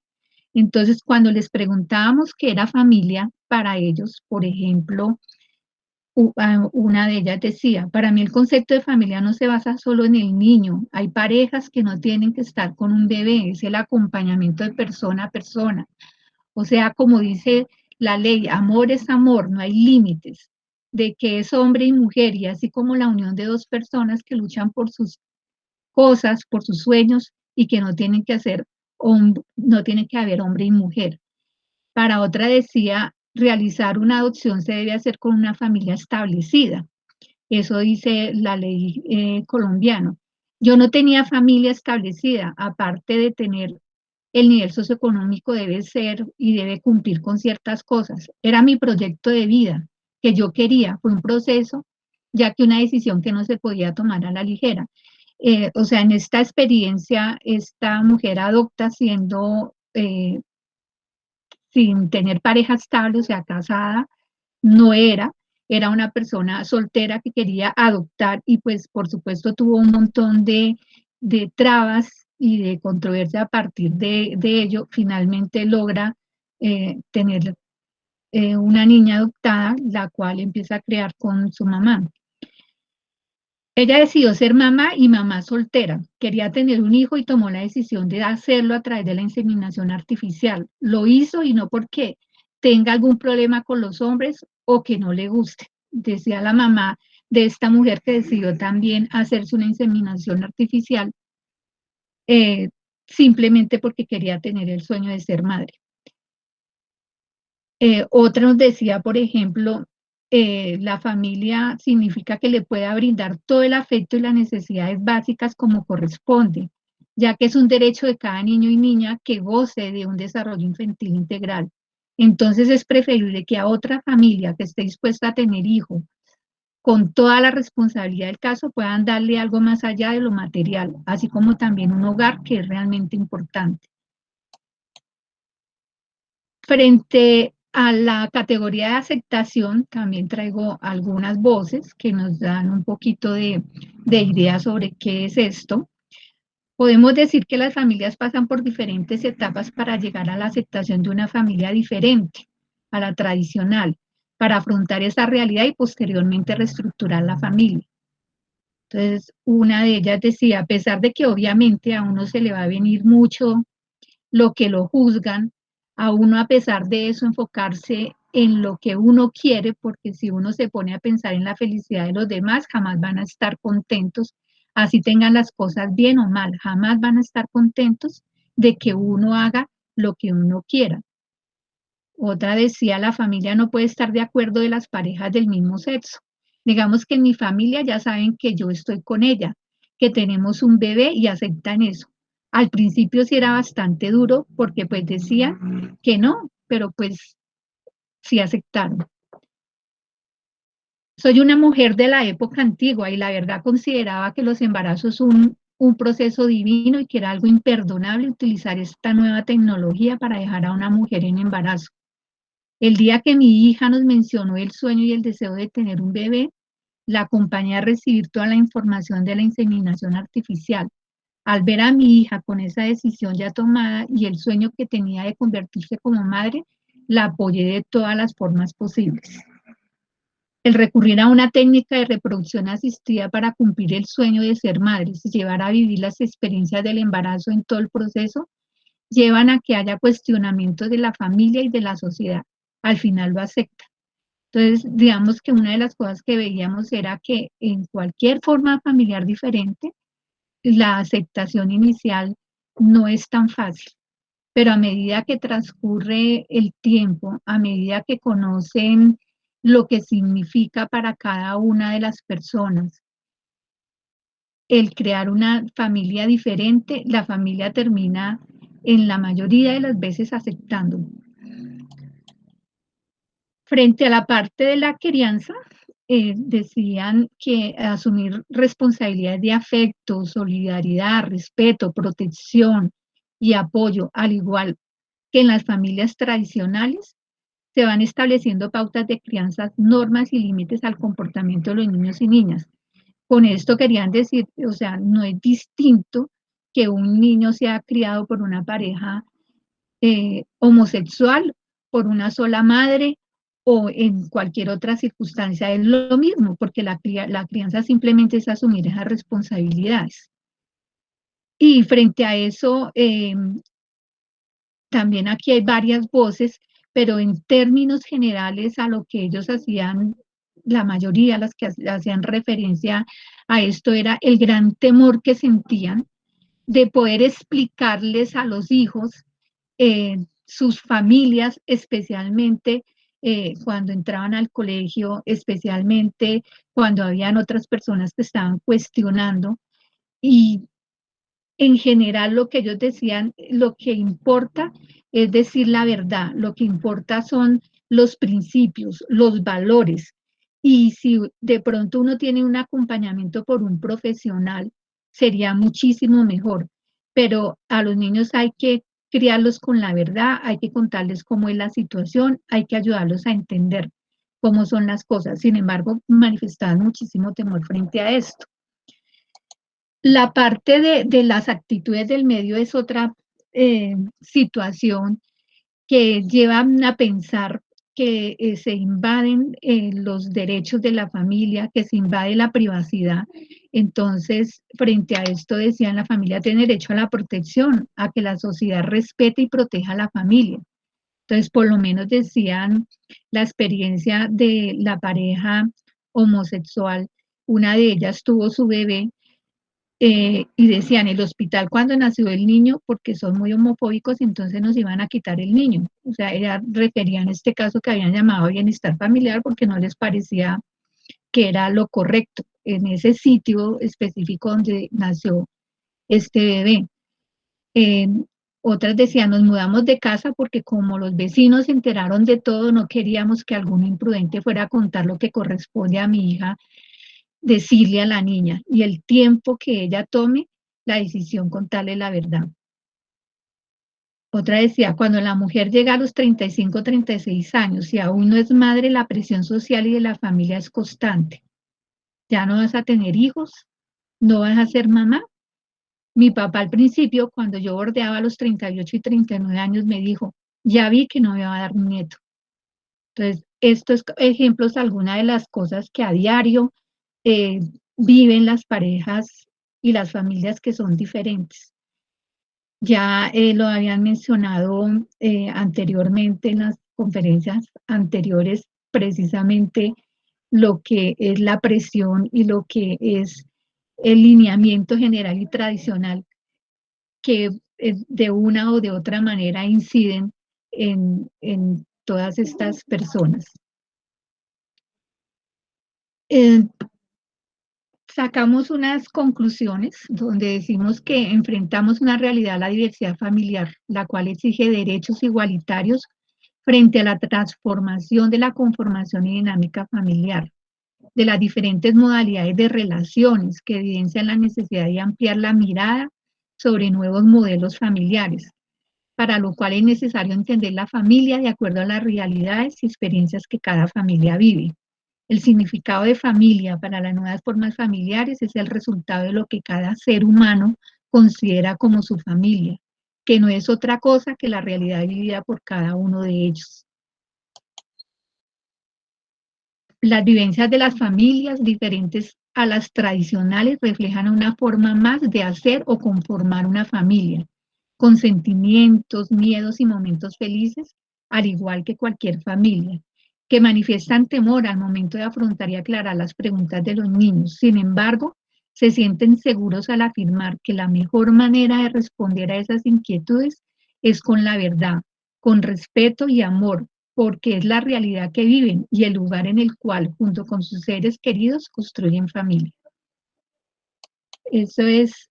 Entonces, cuando les preguntábamos qué era familia para ellos, por ejemplo, una de ellas decía, para mí el concepto de familia no se basa solo en el niño, hay parejas que no tienen que estar con un bebé, es el acompañamiento de persona a persona. O sea, como dice la ley, amor es amor, no hay límites, de que es hombre y mujer, y así como la unión de dos personas que luchan por sus cosas, por sus sueños, y que no tienen que no tiene que haber hombre y mujer. Para otra decía, realizar una adopción se debe hacer con una familia establecida. Eso dice la ley colombiana. Yo no tenía familia establecida, aparte de tener el nivel socioeconómico debe ser y debe cumplir con ciertas cosas. Era mi proyecto de vida que yo quería, fue un proceso, ya que una decisión que no se podía tomar a la ligera. O sea, en esta experiencia, esta mujer adopta sin tener pareja estable, o sea, casada, no era una persona soltera que quería adoptar y pues por supuesto tuvo un montón de trabas y de controversia a partir de ello. Finalmente logra tener una niña adoptada, la cual empieza a criar con su mamá. Ella decidió ser mamá y mamá soltera. Quería tener un hijo y tomó la decisión de hacerlo a través de la inseminación artificial. Lo hizo y no porque tenga algún problema con los hombres o que no le guste. Decía la mamá de esta mujer que decidió también hacerse una inseminación artificial simplemente porque quería tener el sueño de ser madre. Otra nos decía, por ejemplo, la familia significa que le pueda brindar todo el afecto y las necesidades básicas como corresponde, ya que es un derecho de cada niño y niña que goce de un desarrollo infantil integral. Entonces es preferible que a otra familia que esté dispuesta a tener hijos con toda la responsabilidad del caso puedan darle algo más allá de lo material, así como también un hogar que es realmente importante. Frente a la categoría de aceptación, también traigo algunas voces que nos dan un poquito de idea sobre qué es esto. Podemos decir que las familias pasan por diferentes etapas para llegar a la aceptación de una familia diferente a la tradicional, para afrontar esa realidad y posteriormente reestructurar la familia. Entonces, una de ellas decía, a pesar de que obviamente a uno se le va a venir mucho lo que lo juzgan, a uno a pesar de eso enfocarse en lo que uno quiere, porque si uno se pone a pensar en la felicidad de los demás, jamás van a estar contentos, así tengan las cosas bien o mal, jamás van a estar contentos de que uno haga lo que uno quiera. Otra decía, la familia no puede estar de acuerdo de las parejas del mismo sexo. Digamos que en mi familia ya saben que yo estoy con ella, que tenemos un bebé y aceptan eso. Al principio sí era bastante duro porque pues decían que no, pero pues sí aceptaron. Soy una mujer de la época antigua y la verdad consideraba que los embarazos son un proceso divino y que era algo imperdonable utilizar esta nueva tecnología para dejar a una mujer en embarazo. El día que mi hija nos mencionó el sueño y el deseo de tener un bebé, la acompañé a recibir toda la información de la inseminación artificial. Al ver a mi hija con esa decisión ya tomada y el sueño que tenía de convertirse como madre, la apoyé de todas las formas posibles. El recurrir a una técnica de reproducción asistida para cumplir el sueño de ser madre y llevar a vivir las experiencias del embarazo en todo el proceso, llevan a que haya cuestionamientos de la familia y de la sociedad. Al final lo acepta. Entonces, digamos que una de las cosas que veíamos era que en cualquier forma familiar diferente, la aceptación inicial no es tan fácil, pero a medida que transcurre el tiempo, a medida que conocen lo que significa para cada una de las personas el crear una familia diferente, la familia termina en la mayoría de las veces aceptándolo. Frente a la parte de la crianza, decían que asumir responsabilidades de afecto, solidaridad, respeto, protección y apoyo, al igual que en las familias tradicionales, se van estableciendo pautas de crianza, normas y límites al comportamiento de los niños y niñas. Con esto querían decir, o sea, no es distinto que un niño sea criado por una pareja homosexual, por una sola madre o en cualquier otra circunstancia es lo mismo, porque la crianza simplemente es asumir esas responsabilidades. Y frente a eso, también aquí hay varias voces, pero en términos generales a lo que ellos hacían, la mayoría, las que hacían referencia a esto, era el gran temor que sentían de poder explicarles a los hijos, sus familias, especialmente cuando entraban al colegio, especialmente cuando habían otras personas que estaban cuestionando. Y en general lo que ellos decían, lo que importa es decir la verdad, lo que importa son los principios, los valores. Y si de pronto uno tiene un acompañamiento por un profesional, sería muchísimo mejor. Pero a los niños hay que criarlos con la verdad, hay que contarles cómo es la situación, hay que ayudarlos a entender cómo son las cosas. Sin embargo, manifestaban muchísimo temor frente a esto. La parte de las actitudes del medio es otra situación que lleva a pensar que se invaden los derechos de la familia, que se invade la privacidad. Entonces, frente a esto decían, la familia tiene derecho a la protección, a que la sociedad respete y proteja a la familia. Entonces, por lo menos decían la experiencia de la pareja homosexual, una de ellas tuvo su bebé y decían, el hospital cuando nació el niño, porque son muy homofóbicos, entonces nos iban a quitar el niño. O sea, ella refería en este caso que habían llamado bienestar familiar porque no les parecía que era lo correcto en ese sitio específico donde nació este bebé. Otras decían, nos mudamos de casa porque como los vecinos se enteraron de todo, no queríamos que algún imprudente fuera a contar lo que corresponde a mi hija decirle a la niña y el tiempo que ella tome la decisión contarle la verdad. Otra decía, cuando la mujer llega a los 35, 36 años y aún no es madre, la presión social y de la familia es constante. Ya no vas a tener hijos, no vas a ser mamá. Mi papá al principio, cuando yo bordeaba los 38 y 39 años, me dijo, ya vi que no me va a dar un nieto. Entonces, estos ejemplos, algunas de las cosas que a diario viven las parejas y las familias que son diferentes. Ya lo habían mencionado anteriormente en las conferencias anteriores, precisamente lo que es la presión y lo que es el lineamiento general y tradicional que de una o de otra manera inciden en todas estas personas. Sacamos unas conclusiones donde decimos que enfrentamos una realidad, la diversidad familiar, la cual exige derechos igualitarios frente a la transformación de la conformación y dinámica familiar, de las diferentes modalidades de relaciones que evidencian la necesidad de ampliar la mirada sobre nuevos modelos familiares, para lo cual es necesario entender la familia de acuerdo a las realidades y experiencias que cada familia vive. El significado de familia para las nuevas formas familiares es el resultado de lo que cada ser humano considera como su familia, que no es otra cosa que la realidad vivida por cada uno de ellos. Las vivencias de las familias diferentes a las tradicionales reflejan una forma más de hacer o conformar una familia, con sentimientos, miedos y momentos felices, al igual que cualquier familia, que manifiestan temor al momento de afrontar y aclarar las preguntas de los niños. Sin embargo, se sienten seguros al afirmar que la mejor manera de responder a esas inquietudes es con la verdad, con respeto y amor, porque es la realidad que viven y el lugar en el cual, junto con sus seres queridos, construyen familia. Eso es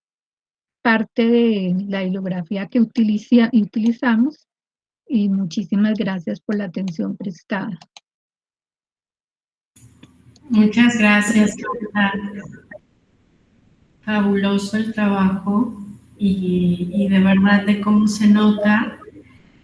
parte de la bibliografía que utilizamos y muchísimas gracias por la atención prestada. Muchas gracias, Marta. Fabuloso el trabajo y de verdad de cómo se nota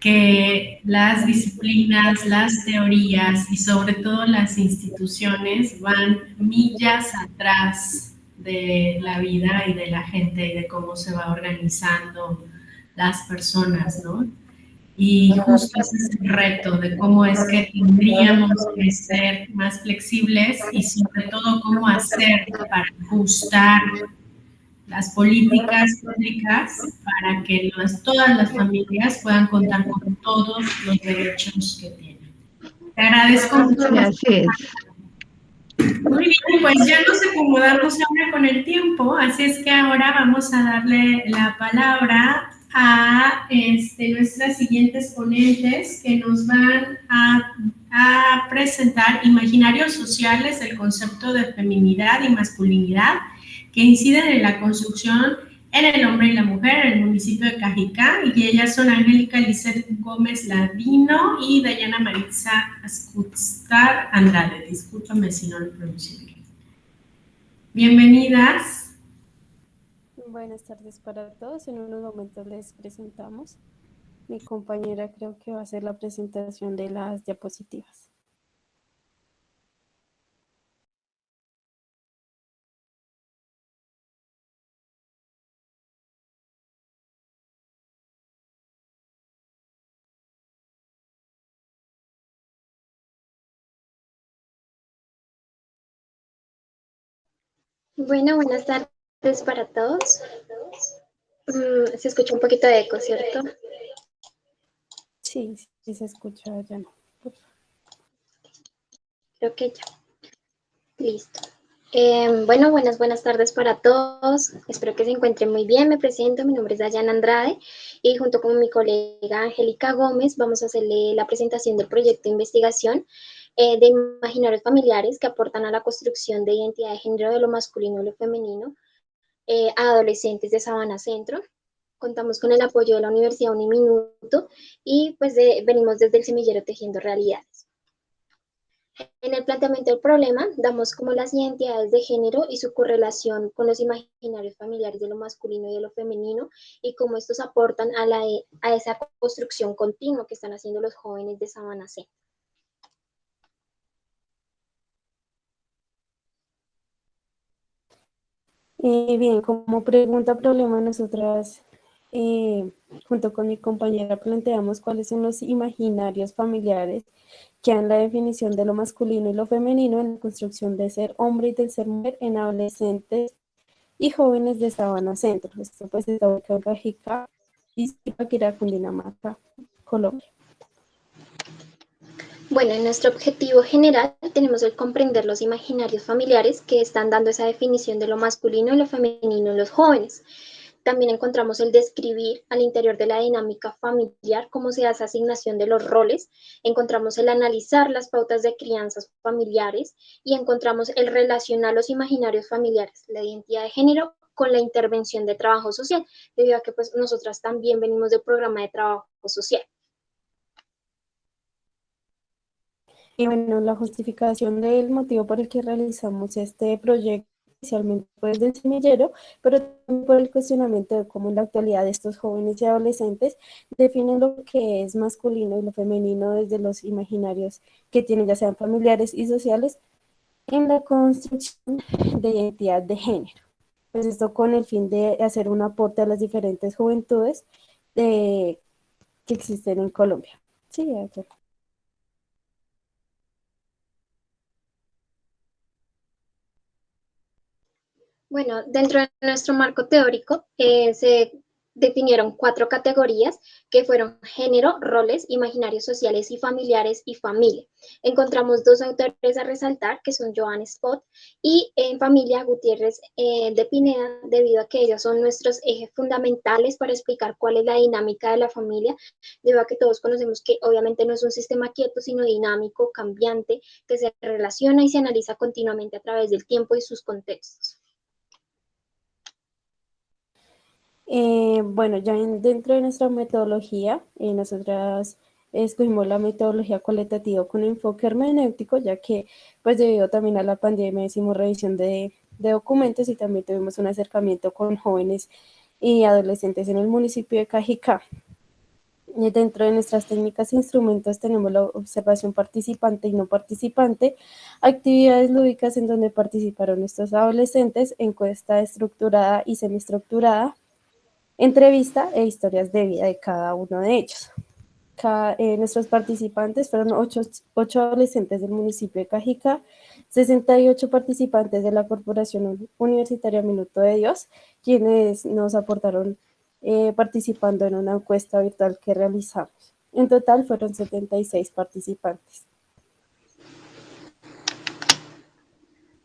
que las disciplinas, las teorías y sobre todo las instituciones van millas atrás de la vida y de la gente y de cómo se va organizando las personas, ¿no? Y justo ese es el reto de cómo es que tendríamos que ser más flexibles y sobre todo cómo hacer para ajustar las políticas públicas para que todas las familias puedan contar con todos los derechos que tienen. Te agradezco mucho. Gracias. Muy bien, pues ya nos acomodamos ahora con el tiempo, así es que ahora vamos a darle la palabra a nuestras siguientes ponentes que nos van a presentar imaginarios sociales del concepto de feminidad y masculinidad que inciden en la construcción en el hombre y la mujer en el municipio de Cajicá, y ellas son Angélica Lizeth Gómez Ladino y Dayana Maritza Ascutstar Andrade. Discúlpame si no lo pronuncio bien. Bienvenidas. Buenas tardes para todos. En unos momentos les presentamos. Mi compañera creo que va a hacer la presentación de las diapositivas. Bueno, buenas tardes para todos. Se escucha un poquito de eco, ¿cierto? Sí, sí se escucha ya. No. Creo que ya. Listo. Bueno, buenas tardes para todos. Espero que se encuentren muy bien. Me presento, mi nombre es Dayana Andrade y junto con mi colega Angélica Gómez vamos a hacerle la presentación del proyecto de investigación de imaginarios familiares que aportan a la construcción de identidad de género de lo masculino y lo femenino a adolescentes de Sabana Centro. Contamos con el apoyo de la Universidad Uniminuto y pues venimos desde el semillero Tejiendo Realidades. En el planteamiento del problema damos como las identidades de género y su correlación con los imaginarios familiares de lo masculino y de lo femenino y cómo estos aportan a esa construcción continua que están haciendo los jóvenes de Sabana Centro. Bien, como pregunta problema, nosotras junto con mi compañera planteamos cuáles son los imaginarios familiares que dan la definición de lo masculino y lo femenino en la construcción de ser hombre y del ser mujer en adolescentes y jóvenes de Sabana Centro. Esto pues está ubicado en Cajicá y Zipaquirá, Cundinamarca, Colombia. Bueno, en nuestro objetivo general tenemos el comprender los imaginarios familiares que están dando esa definición de lo masculino y lo femenino en los jóvenes. También encontramos el describir al interior de la dinámica familiar cómo se hace asignación de los roles, encontramos el analizar las pautas de crianzas familiares y encontramos el relacionar los imaginarios familiares, la identidad de género con la intervención de trabajo social, debido a que pues nosotras también venimos del programa de trabajo social. Y bueno, la justificación del motivo por el que realizamos este proyecto, inicialmente pues del semillero, pero también por el cuestionamiento de cómo en la actualidad estos jóvenes y adolescentes definen lo que es masculino y lo femenino desde los imaginarios que tienen, ya sean familiares y sociales, en la construcción de identidad de género. Pues esto con el fin de hacer un aporte a las diferentes juventudes que existen en Colombia. Sí, aquí. Bueno, dentro de nuestro marco teórico se definieron 4 categorías que fueron género, roles, imaginarios sociales y familiares y familia. Encontramos 2 autores a resaltar que son Joan Spot y en familia Gutiérrez de Pineda, debido a que ellos son nuestros ejes fundamentales para explicar cuál es la dinámica de la familia, debido a que todos conocemos que obviamente no es un sistema quieto, sino dinámico, cambiante, que se relaciona y se analiza continuamente a través del tiempo y sus contextos. Bueno, ya dentro de nuestra metodología, nosotras escogimos la metodología cualitativa con enfoque hermenéutico, ya que pues debido también a la pandemia hicimos revisión de documentos y también tuvimos un acercamiento con jóvenes y adolescentes en el municipio de Cajicá. Y dentro de nuestras técnicas e instrumentos tenemos la observación participante y no participante, actividades lúdicas en donde participaron estos adolescentes, encuesta estructurada y semiestructurada, entrevista e historias de vida de cada uno de ellos. Nuestros participantes fueron 8 adolescentes del municipio de Cajicá, 68 participantes de la Corporación Universitaria Minuto de Dios, quienes nos aportaron participando en una encuesta virtual que realizamos. En total fueron 76 participantes.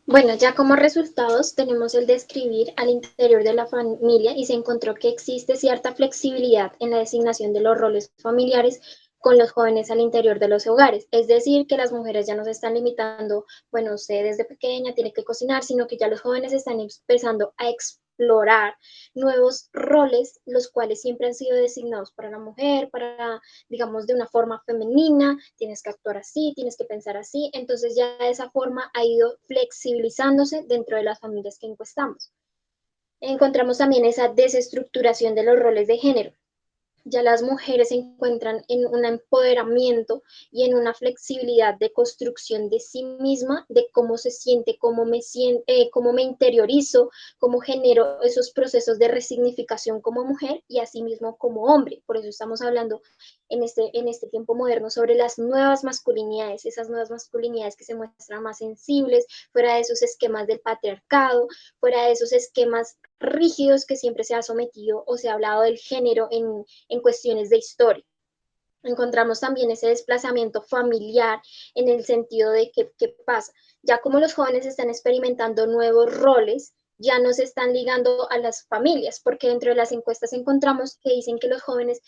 Bueno, ya como resultados tenemos el describir al interior de la familia y se encontró que existe cierta flexibilidad en la designación de los roles familiares con los jóvenes al interior de los hogares. Es decir, que las mujeres ya no se están limitando, bueno, usted desde pequeña tiene que cocinar, sino que ya los jóvenes están empezando a explorar nuevos roles, los cuales siempre han sido designados para la mujer, para, digamos, de una forma femenina, tienes que actuar así, tienes que pensar así. Entonces ya esa forma ha ido flexibilizándose dentro de las familias que encuestamos. Encontramos también esa desestructuración de los roles de género. Ya las mujeres se encuentran en un empoderamiento y en una flexibilidad de construcción de sí misma, de cómo se siente, cómo me interiorizo, cómo genero esos procesos de resignificación como mujer y asimismo como hombre. Por eso estamos hablando en este tiempo moderno sobre las nuevas masculinidades, esas nuevas masculinidades que se muestran más sensibles, fuera de esos esquemas del patriarcado, fuera de esos esquemas rígidos que siempre se ha sometido o se ha hablado del género en cuestiones de historia. Encontramos también ese desplazamiento familiar en el sentido de qué pasa. Ya como los jóvenes están experimentando nuevos roles, ya no se están ligando a las familias, porque dentro de las encuestas encontramos que dicen que los jóvenes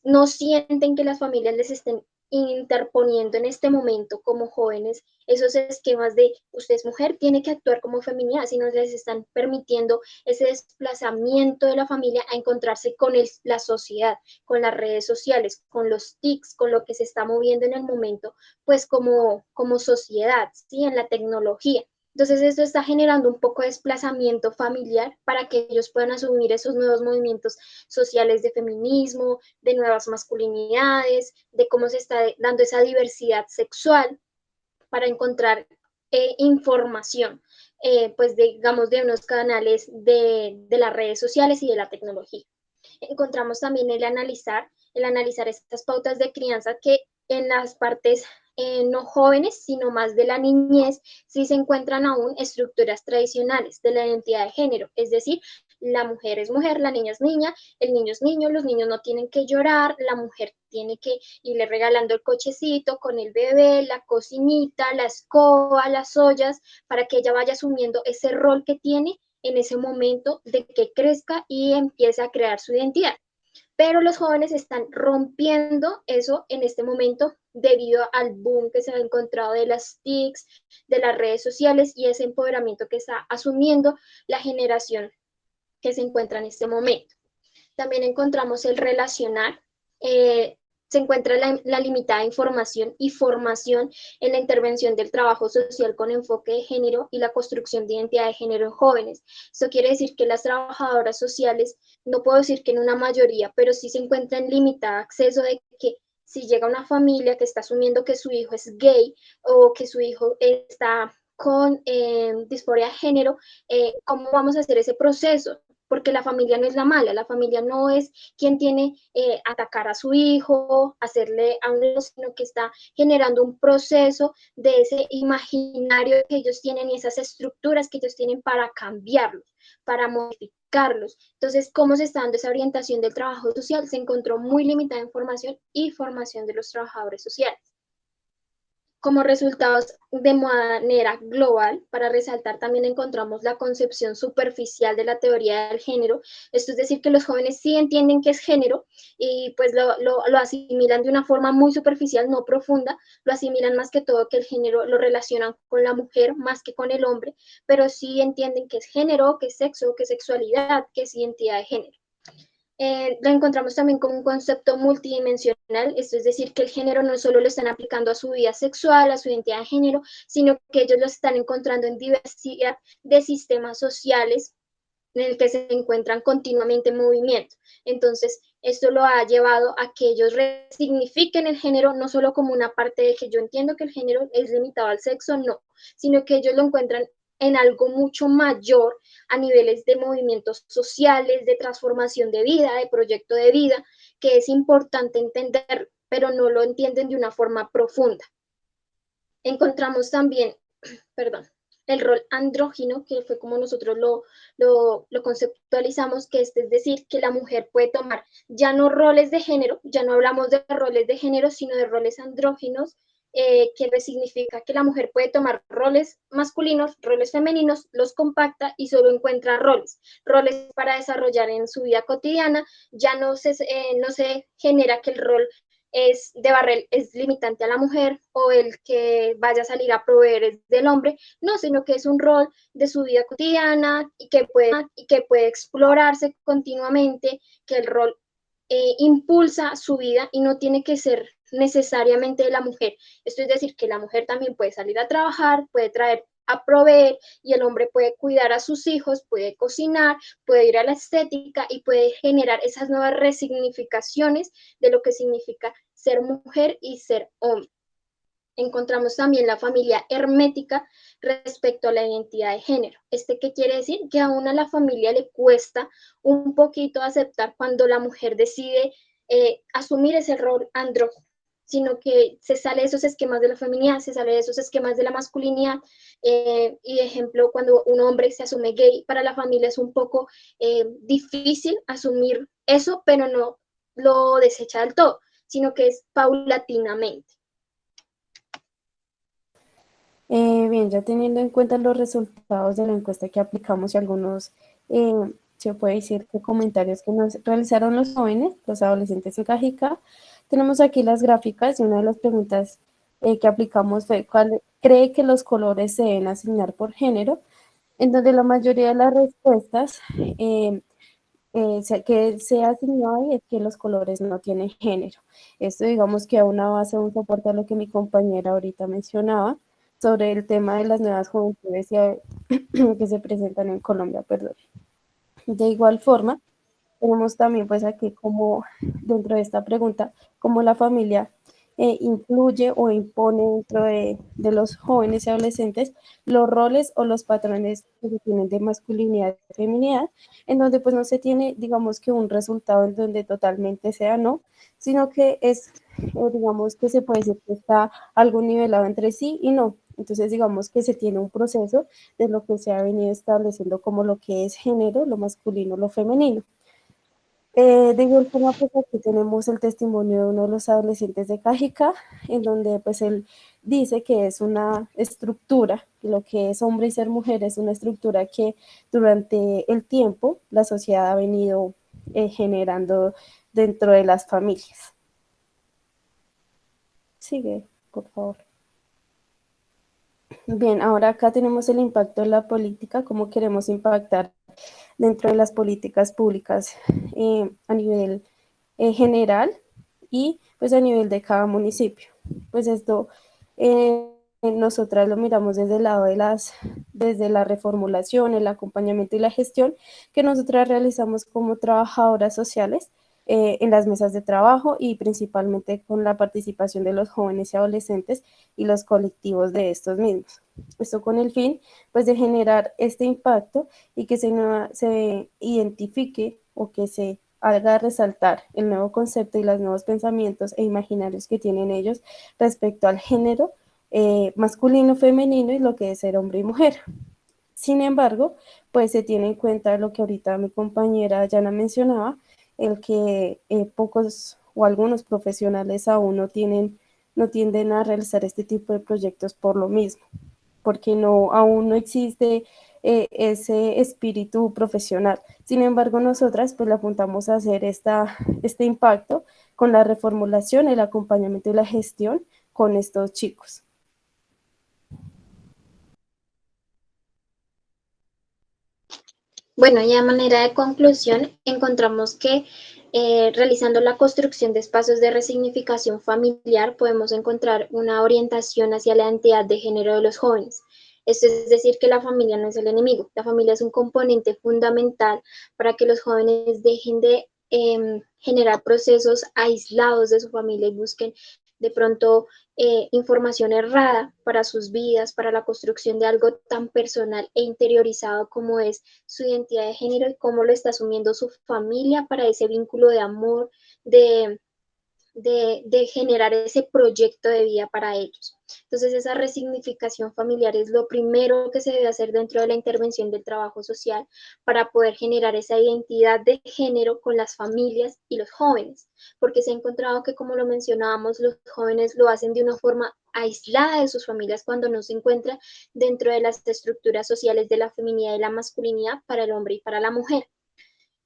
no sienten que las familias les estén interponiendo en este momento como jóvenes esos esquemas de usted es mujer, tiene que actuar como feminidad, sino les están permitiendo ese desplazamiento de la familia a encontrarse con la sociedad, con las redes sociales, con los TICs, con lo que se está moviendo en el momento, pues como sociedad, ¿sí? En la tecnología. Entonces esto está generando un poco de desplazamiento familiar para que ellos puedan asumir esos nuevos movimientos sociales de feminismo, de nuevas masculinidades, de cómo se está dando esa diversidad sexual para encontrar información, pues digamos de unos canales de las redes sociales y de la tecnología. Encontramos también el analizar estas pautas de crianza que en las partes no jóvenes, sino más de la niñez, sí se encuentran aún estructuras tradicionales de la identidad de género, es decir, la mujer es mujer, la niña es niña, el niño es niño, los niños no tienen que llorar, la mujer tiene que irle regalando el cochecito con el bebé, la cocinita, la escoba, las ollas, para que ella vaya asumiendo ese rol que tiene en ese momento de que crezca y empiece a crear su identidad. Pero los jóvenes están rompiendo eso en este momento debido al boom que se ha encontrado de las TICs, de las redes sociales y ese empoderamiento que está asumiendo la generación que se encuentra en este momento. También encontramos el relacionar, se encuentra la limitada información y formación en la intervención del trabajo social con enfoque de género y la construcción de identidad de género en jóvenes. Esto quiere decir que las trabajadoras sociales, no puedo decir que en una mayoría, pero sí se encuentran en limitado acceso de que si llega una familia que está asumiendo que su hijo es gay o que su hijo está con disforia de género, ¿cómo vamos a hacer ese proceso? Porque la familia no es la mala, la familia no es quien tiene atacar a su hijo, hacerle a un hijo, sino que está generando un proceso de ese imaginario que ellos tienen y esas estructuras que ellos tienen para cambiarlos, para modificarlos. Entonces, ¿cómo se está dando esa orientación del trabajo social? Se encontró muy limitada en formación y formación de los trabajadores sociales. Como resultados de manera global, para resaltar también encontramos la concepción superficial de la teoría del género, esto es decir, que los jóvenes sí entienden qué es género y pues lo asimilan de una forma muy superficial, no profunda, lo asimilan más que todo que el género lo relacionan con la mujer más que con el hombre, pero sí entienden qué es género, qué es sexo, qué es sexualidad, qué es identidad de género. Lo encontramos también como un concepto multidimensional, esto es decir, que el género no solo lo están aplicando a su vida sexual, a su identidad de género, sino que ellos lo están encontrando en diversidad de sistemas sociales en el que se encuentran continuamente en movimiento. Entonces, esto lo ha llevado a que ellos resignifiquen el género no solo como una parte de que yo entiendo que el género es limitado al sexo, no, sino que ellos lo encuentran en algo mucho mayor a niveles de movimientos sociales, de transformación de vida, de proyecto de vida, que es importante entender pero no lo entienden de una forma profunda. Encontramos también, perdón, el rol andrógino, que fue como nosotros lo conceptualizamos, que es decir, que la mujer puede tomar ya no roles de género, ya no hablamos de roles de género, sino de roles andróginos, que significa que la mujer puede tomar roles masculinos, roles femeninos, los compacta y solo encuentra roles para desarrollar en su vida cotidiana. Ya no se genera que el rol es de barrer es limitante a la mujer, o el que vaya a salir a proveer es del hombre, no, sino que es un rol de su vida cotidiana y que puede explorarse continuamente, que el rol impulsa su vida y no tiene que ser necesariamente de la mujer. Esto es decir, que la mujer también puede salir a trabajar, puede traer a proveer, y el hombre puede cuidar a sus hijos, puede cocinar, puede ir a la estética y puede generar esas nuevas resignificaciones de lo que significa ser mujer y ser hombre. Encontramos también la familia hermética respecto a la identidad de género. ¿Qué quiere decir? Que aún a la familia le cuesta un poquito aceptar cuando la mujer decide asumir ese rol andrógino, sino que se sale de esos esquemas de la feminidad, se sale de esos esquemas de la masculinidad. Y ejemplo, cuando un hombre se asume gay, para la familia es un poco difícil asumir eso, pero no lo desecha del todo, sino que es paulatinamente. Bien, ya teniendo en cuenta los resultados de la encuesta que aplicamos y algunos, se puede decir que comentarios que nos realizaron los jóvenes, los adolescentes en Cajica, tenemos aquí las gráficas y una de las preguntas que aplicamos fue: ¿cuál cree que los colores se deben asignar por género? En donde la mayoría de las respuestas que se asignó ahí es que los colores no tienen género. Esto, digamos, que a una base, un soporte a lo que mi compañera ahorita mencionaba sobre el tema de las nuevas juventudes que se presentan en Colombia, perdón. De igual forma, tenemos también pues aquí como dentro de esta pregunta, cómo la familia influye o impone dentro de los jóvenes y adolescentes los roles o los patrones que se tienen de masculinidad y feminidad, en donde pues no se tiene, digamos, que un resultado en donde totalmente sea no, sino que es, digamos, que se puede decir que está algo nivelado entre sí y no. Entonces, digamos que se tiene un proceso de lo que se ha venido estableciendo como lo que es género, lo masculino, lo femenino. De igual forma, pues aquí tenemos el testimonio de uno de los adolescentes de Cajica, en donde pues él dice que es una estructura, lo que es hombre y ser mujer es una estructura que durante el tiempo la sociedad ha venido generando dentro de las familias. Sigue, por favor. Bien, ahora acá tenemos el impacto de la política, cómo queremos impactar dentro de las políticas públicas a nivel general y pues a nivel de cada municipio. Pues esto nosotras lo miramos desde el lado desde la reformulación, el acompañamiento y la gestión que nosotras realizamos como trabajadoras sociales en las mesas de trabajo y principalmente con la participación de los jóvenes y adolescentes y los colectivos de estos mismos. Esto con el fin pues de generar este impacto y que se identifique o que se haga resaltar el nuevo concepto y los nuevos pensamientos e imaginarios que tienen ellos respecto al género masculino, femenino y lo que es ser hombre y mujer. Sin embargo, pues se tiene en cuenta lo que ahorita mi compañera Yana mencionaba, el que pocos o algunos profesionales aún no tienden a realizar este tipo de proyectos por lo mismo, porque aún no existe ese espíritu profesional. Sin embargo, nosotras pues le apuntamos a hacer este impacto con la reformulación, el acompañamiento y la gestión con estos chicos. Bueno, y a manera de conclusión, encontramos que realizando la construcción de espacios de resignificación familiar podemos encontrar una orientación hacia la identidad de género de los jóvenes. Esto es decir, que la familia no es el enemigo, la familia es un componente fundamental para que los jóvenes dejen de generar procesos aislados de su familia y busquen de pronto información errada para sus vidas, para la construcción de algo tan personal e interiorizado como es su identidad de género y cómo lo está asumiendo su familia para ese vínculo de amor, de de generar ese proyecto de vida para ellos. Entonces, esa resignificación familiar es lo primero que se debe hacer dentro de la intervención del trabajo social para poder generar esa identidad de género con las familias y los jóvenes, porque se ha encontrado que, como lo mencionábamos, los jóvenes lo hacen de una forma aislada de sus familias cuando no se encuentra dentro de las estructuras sociales de la feminidad y la masculinidad para el hombre y para la mujer.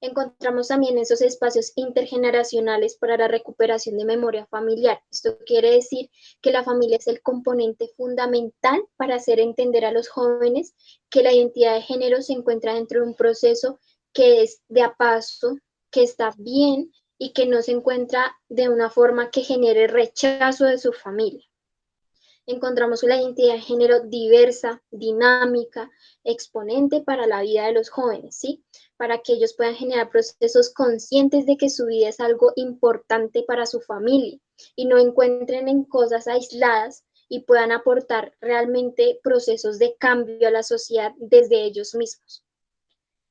Encontramos también esos espacios intergeneracionales para la recuperación de memoria familiar. Esto quiere decir que la familia es el componente fundamental para hacer entender a los jóvenes que la identidad de género se encuentra dentro de un proceso que es de a paso, que está bien y que no se encuentra de una forma que genere rechazo de su familia. Encontramos una identidad de género diversa, dinámica, exponente para la vida de los jóvenes, ¿sí? Para que ellos puedan generar procesos conscientes de que su vida es algo importante para su familia y no encuentren en cosas aisladas y puedan aportar realmente procesos de cambio a la sociedad desde ellos mismos.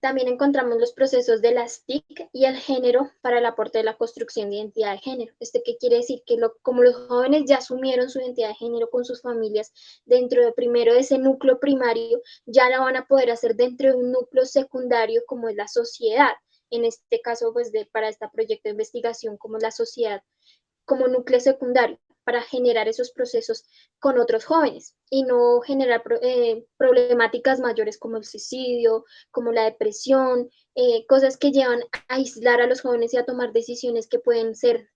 También encontramos los procesos de las TIC y el género para el aporte de la construcción de identidad de género. ¿Qué quiere decir? Que como los jóvenes ya asumieron su identidad de género con sus familias dentro de primero de ese núcleo primario, ya la van a poder hacer dentro de un núcleo secundario como es la sociedad. En este caso, pues para este proyecto de investigación, como la sociedad, como núcleo secundario, para generar esos procesos con otros jóvenes y no generar problemáticas mayores como el suicidio, como la depresión, cosas que llevan a aislar a los jóvenes y a tomar decisiones que pueden ser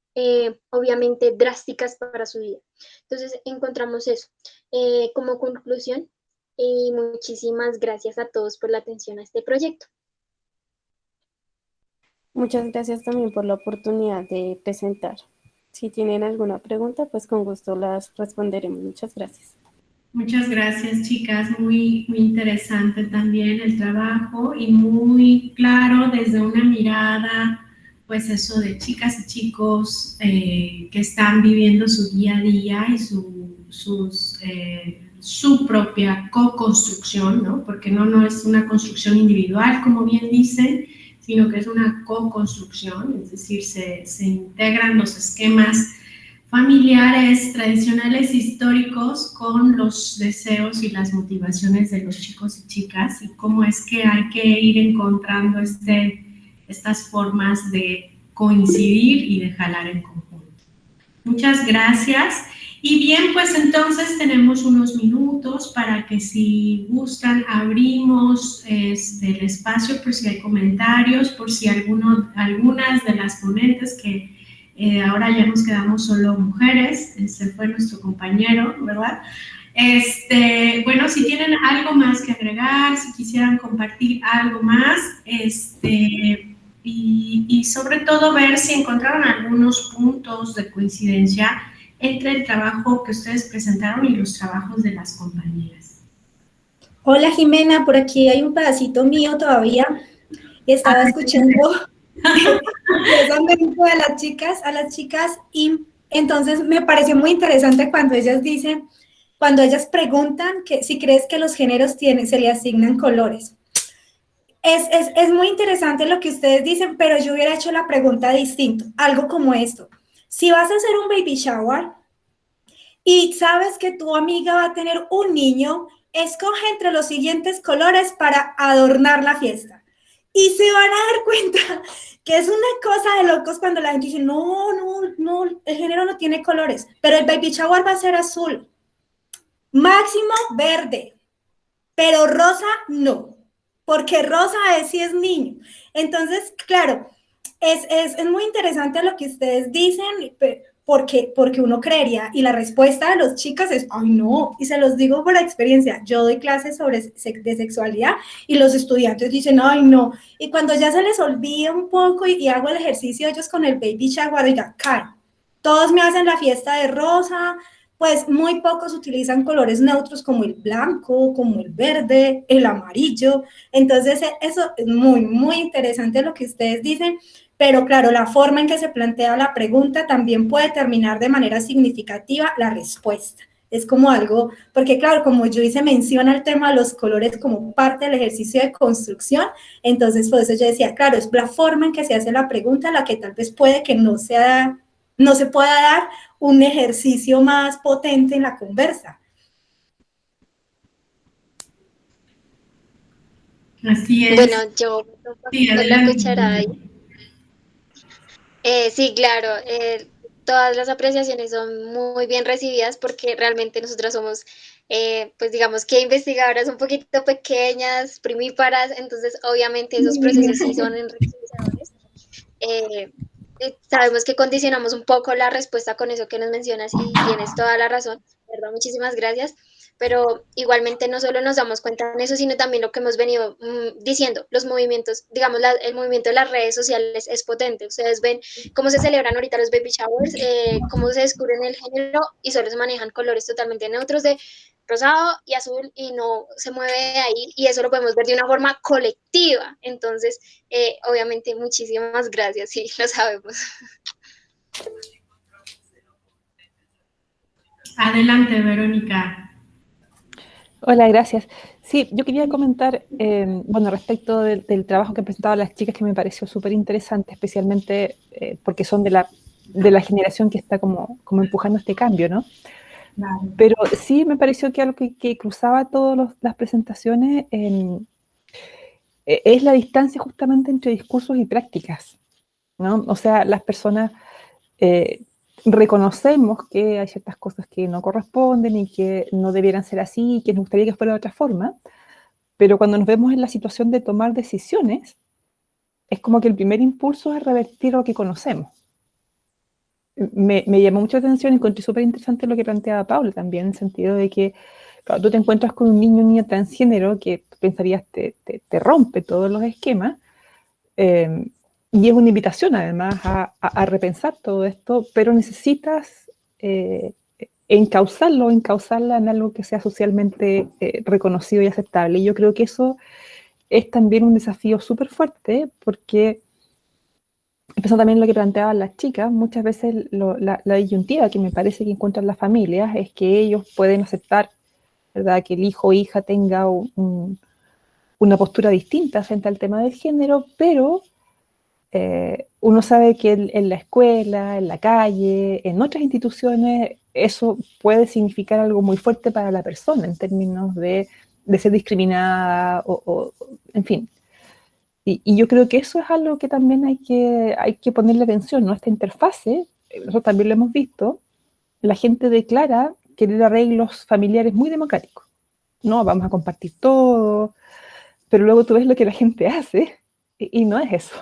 obviamente drásticas para su vida. Entonces encontramos eso como conclusión y muchísimas gracias a todos por la atención a este proyecto. Muchas gracias también por la oportunidad de presentar. Si tienen alguna pregunta, pues con gusto las responderemos. Muchas gracias. Muchas gracias, chicas. Muy interesante también el trabajo y muy claro desde una mirada, pues eso de chicas y chicos que están viviendo su día a día y su propia co-construcción, ¿no? Porque no es una construcción individual, como bien dicen, sino que es una co-construcción, es decir, se integran los esquemas familiares, tradicionales, históricos, con los deseos y las motivaciones de los chicos y chicas, y cómo es que hay que ir encontrando estas formas de coincidir y de jalar en conjunto. Muchas gracias. Y bien, pues entonces tenemos unos minutos para que, si gustan, abrimos el espacio por si hay comentarios, por si algunas de las ponentes que ahora ya nos quedamos solo mujeres, se fue nuestro compañero, ¿verdad? Bueno, si tienen algo más que agregar, si quisieran compartir algo más, y sobre todo ver si encontraron algunos puntos de coincidencia entre el trabajo que ustedes presentaron y los trabajos de las compañeras. Hola, Jimena, por aquí hay un pedacito mío todavía. Estaba escuchando precisamente a las chicas, y entonces me pareció muy interesante cuando ellas preguntan que si crees que los géneros se le asignan colores. Es muy interesante lo que ustedes dicen, pero yo hubiera hecho la pregunta distinto, algo como esto. Si vas a hacer un baby shower y sabes que tu amiga va a tener un niño, escoge entre los siguientes colores para adornar la fiesta. Y se van a dar cuenta que es una cosa de locos cuando la gente dice, no, el género no tiene colores, pero el baby shower va a ser azul, máximo verde, pero rosa no, porque rosa sí es niño. Entonces, claro, es muy interesante lo que ustedes dicen, porque uno creería, y la respuesta de los chicos es, ay no, y se los digo por experiencia, yo doy clases de sexualidad y los estudiantes dicen, ay no, y cuando ya se les olvida un poco y hago el ejercicio ellos con el baby shower, oiga, caen, todos me hacen la fiesta de rosa, pues muy pocos utilizan colores neutros como el blanco, como el verde, el amarillo. Entonces eso es muy interesante lo que ustedes dicen, pero claro, la forma en que se plantea la pregunta también puede determinar de manera significativa la respuesta. Es como algo, porque claro, como Joyce menciona el tema de los colores como parte del ejercicio de construcción, entonces por eso yo decía, claro, es la forma en que se hace la pregunta la que tal vez puede que no sea no se pueda dar un ejercicio más potente en la conversa. Así es. Bueno, yo Sí, con la adelante. cucharada ahí. Sí, claro, todas las apreciaciones son muy bien recibidas porque realmente nosotras somos, pues digamos que investigadoras un poquito pequeñas, primíparas, entonces obviamente esos procesos sí son enriquecedores. Eh, Sabemos que condicionamos un poco la respuesta con eso que nos mencionas y tienes toda la razón, ¿verdad? Muchísimas gracias. Pero igualmente no solo nos damos cuenta en eso, sino también lo que hemos venido diciendo, los movimientos, digamos, el movimiento de las redes sociales es potente. Ustedes ven cómo se celebran ahorita los baby showers, cómo se descubren el género y solo se manejan colores totalmente neutros de rosado y azul y no se mueve de ahí y eso lo podemos ver de una forma colectiva. Entonces, obviamente, muchísimas gracias, sí, lo sabemos. Adelante, Verónica. Hola, gracias. Sí, yo quería comentar, bueno, respecto del trabajo que presentaban las chicas, que me pareció súper interesante, especialmente porque son de la generación que está como empujando este cambio, ¿no? Claro. Pero sí me pareció que algo que cruzaba todas las presentaciones es la distancia justamente entre discursos y prácticas, ¿no? O sea, las personas eh, reconocemos que hay ciertas cosas que no corresponden y que no debieran ser así y que nos gustaría que fuera de otra forma, pero cuando nos vemos en la situación de tomar decisiones, es como que el primer impulso es revertir lo que conocemos. Me llamó mucha atención y encontré súper interesante lo que planteaba Paula también, en el sentido de que claro, tú te encuentras con un niño o niña transgénero que tú pensarías te rompe todos los esquemas, eh, y es una invitación además a repensar todo esto, pero necesitas encauzarla en algo que sea socialmente reconocido y aceptable. Y yo creo que eso es también un desafío súper fuerte porque, empezando también lo que planteaban las chicas, muchas veces la disyuntiva que me parece que encuentran las familias es que ellos pueden aceptar, ¿verdad?, que el hijo o hija tenga una postura distinta frente al tema del género, pero uno sabe que en la escuela, en la calle, en otras instituciones, eso puede significar algo muy fuerte para la persona en términos de ser discriminada en fin. Y yo creo que eso es algo que también hay que ponerle atención, ¿no? Esta interfase, nosotros también lo hemos visto, la gente declara querer arreglos familiares muy democráticos. No, vamos a compartir todo, pero luego tú ves lo que la gente hace y no es eso.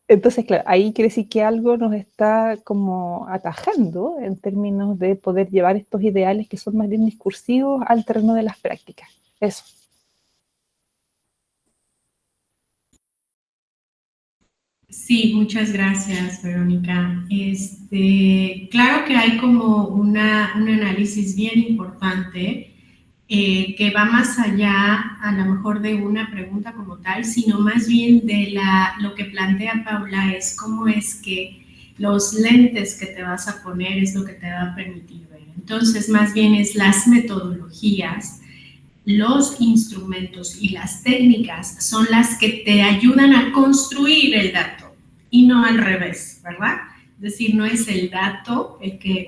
Entonces, claro, ahí quiere decir que algo nos está como atajando en términos de poder llevar estos ideales que son más bien discursivos al terreno de las prácticas. Eso. Sí, muchas gracias, Verónica. Claro que hay como un análisis bien importante que va más allá a lo mejor de una pregunta como tal, sino más bien de lo que plantea Paula es cómo es que los lentes que te vas a poner es lo que te va a permitir ver. Entonces, más bien es las metodologías, los instrumentos y las técnicas son las que te ayudan a construir el dato y no al revés, ¿verdad? Es decir, no es el dato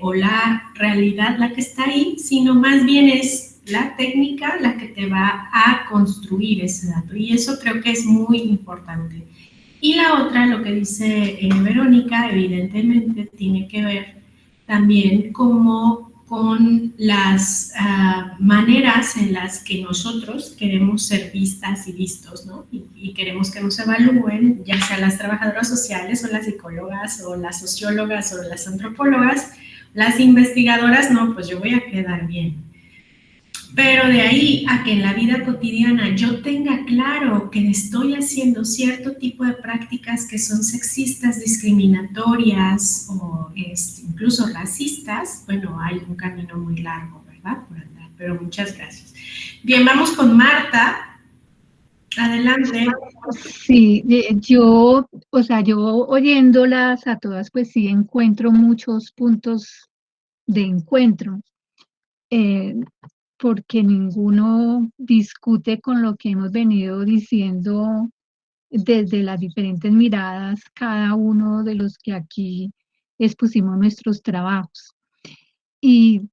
o la realidad la que está ahí, sino más bien es la técnica la que te va a construir ese dato. Y eso creo que es muy importante. Y la otra, lo que dice Verónica, evidentemente tiene que ver también como con las maneras en las que nosotros queremos ser vistas y vistos, ¿no? Y queremos que nos evalúen, ya sea las trabajadoras sociales o las psicólogas o las sociólogas o las antropólogas, las investigadoras, no, pues yo voy a quedar bien. Pero de ahí a que en la vida cotidiana yo tenga claro que estoy haciendo cierto tipo de prácticas que son sexistas, discriminatorias o incluso racistas, bueno, hay un camino muy largo, ¿verdad? Por andar, pero muchas gracias. Bien, vamos con Marta. Adelante. Sí, yo oyéndolas a todas, pues sí encuentro muchos puntos de encuentro. Porque ninguno discute con lo que hemos venido diciendo desde las diferentes miradas cada uno de los que aquí expusimos nuestros trabajos. Y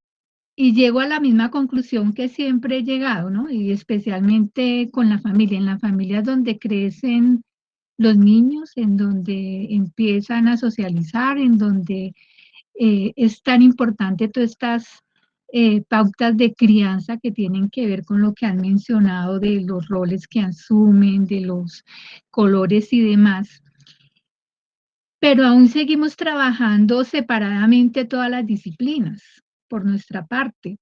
llego a la misma conclusión que siempre he llegado, ¿no? Y especialmente con la familia, en las familias donde crecen los niños, en donde empiezan a socializar, en donde es tan importante todas estas pautas de crianza que tienen que ver con lo que han mencionado de los roles que asumen, de los colores y demás. Pero aún seguimos trabajando separadamente todas las disciplinas por nuestra parte.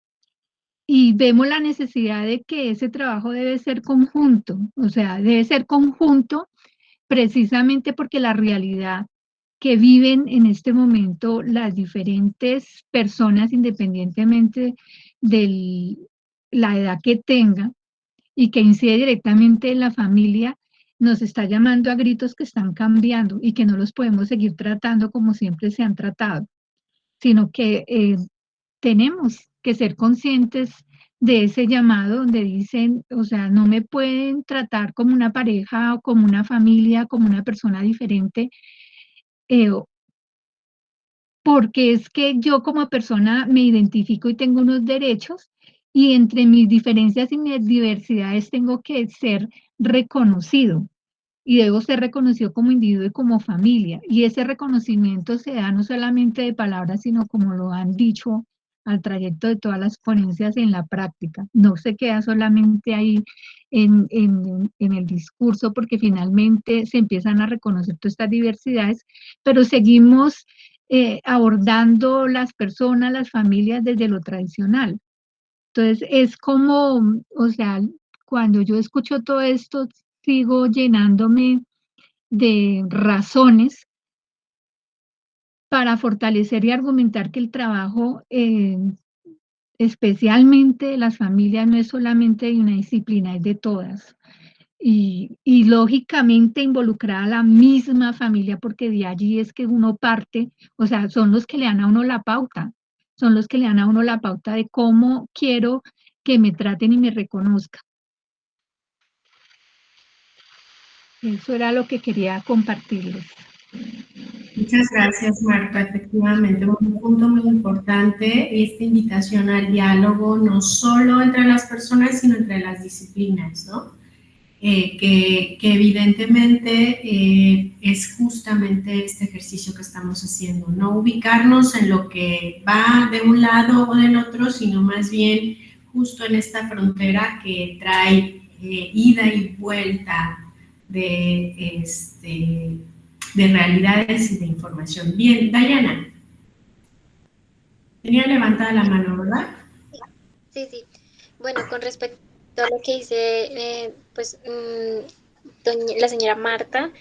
Y vemos la necesidad de que ese trabajo debe ser conjunto, o sea, debe ser conjunto precisamente porque la realidad que viven en este momento las diferentes personas, independientemente de la edad que tengan y que incide directamente en la familia, nos está llamando a gritos que están cambiando y que no los podemos seguir tratando como siempre se han tratado, sino que tenemos que ser conscientes de ese llamado donde dicen, o sea, no me pueden tratar como una pareja o como una familia, como una persona diferente, eh, porque es que yo como persona me identifico y tengo unos derechos y entre mis diferencias y mis diversidades tengo que ser reconocido y debo ser reconocido como individuo y como familia. Y ese reconocimiento se da no solamente de palabras, sino como lo han dicho al trayecto de todas las ponencias en la práctica. No se queda solamente ahí en el discurso, porque finalmente se empiezan a reconocer todas estas diversidades, pero seguimos abordando las personas, las familias desde lo tradicional. Entonces, es como, o sea, cuando yo escucho todo esto, sigo llenándome de razones para fortalecer y argumentar que el trabajo, especialmente de las familias, no es solamente de una disciplina, es de todas. Y lógicamente involucrar a la misma familia, porque de allí es que uno parte, o sea, son los que le dan a uno la pauta, son los que le dan a uno la pauta de cómo quiero que me traten y me reconozcan. Eso era lo que quería compartirles. Muchas gracias, Marta. Efectivamente, un punto muy importante, esta invitación al diálogo, no solo entre las personas, sino entre las disciplinas, ¿no? Que evidentemente es justamente este ejercicio que estamos haciendo, no ubicarnos en lo que va de un lado o del otro, sino más bien justo en esta frontera que trae ida y vuelta de, de realidades y de información. Bien, Dayana. Tenía levantada la mano, ¿verdad? Sí, sí. Bueno, con respecto a lo que dice, la señora Marta,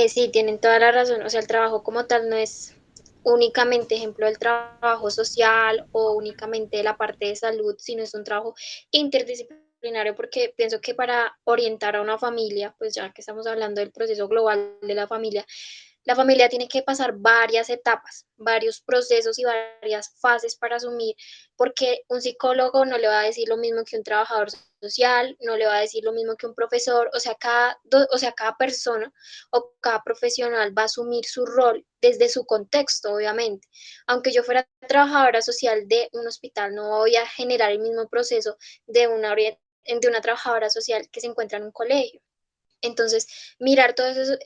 sí, tienen toda la razón. O sea, el trabajo como tal no es únicamente ejemplo del trabajo social o únicamente de la parte de salud, sino es un trabajo interdisciplinario porque pienso que para orientar a una familia, pues ya que estamos hablando del proceso global de la familia tiene que pasar varias etapas, varios procesos y varias fases para asumir, porque un psicólogo no le va a decir lo mismo que un trabajador social, no le va a decir lo mismo que un profesor, o sea, cada persona o cada profesional va a asumir su rol desde su contexto, obviamente. Aunque yo fuera trabajadora social de un hospital, no voy a generar el mismo proceso de una trabajadora social que se encuentra en un colegio. Entonces, mirar todos esos,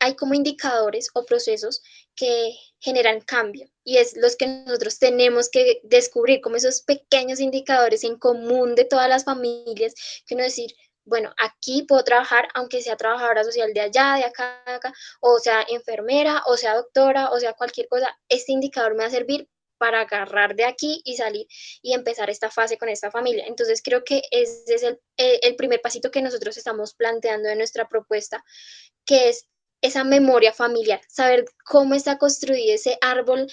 hay como indicadores o procesos que generan cambio y es los que nosotros tenemos que descubrir como esos pequeños indicadores en común de todas las familias, que no decir, bueno, aquí puedo trabajar aunque sea trabajadora social de allá, de acá, o sea enfermera, o sea doctora, o sea cualquier cosa, este indicador me va a servir para agarrar de aquí y salir y empezar esta fase con esta familia. Entonces creo que ese es el primer pasito que nosotros estamos planteando en nuestra propuesta, que es esa memoria familiar, saber cómo está construido ese árbol,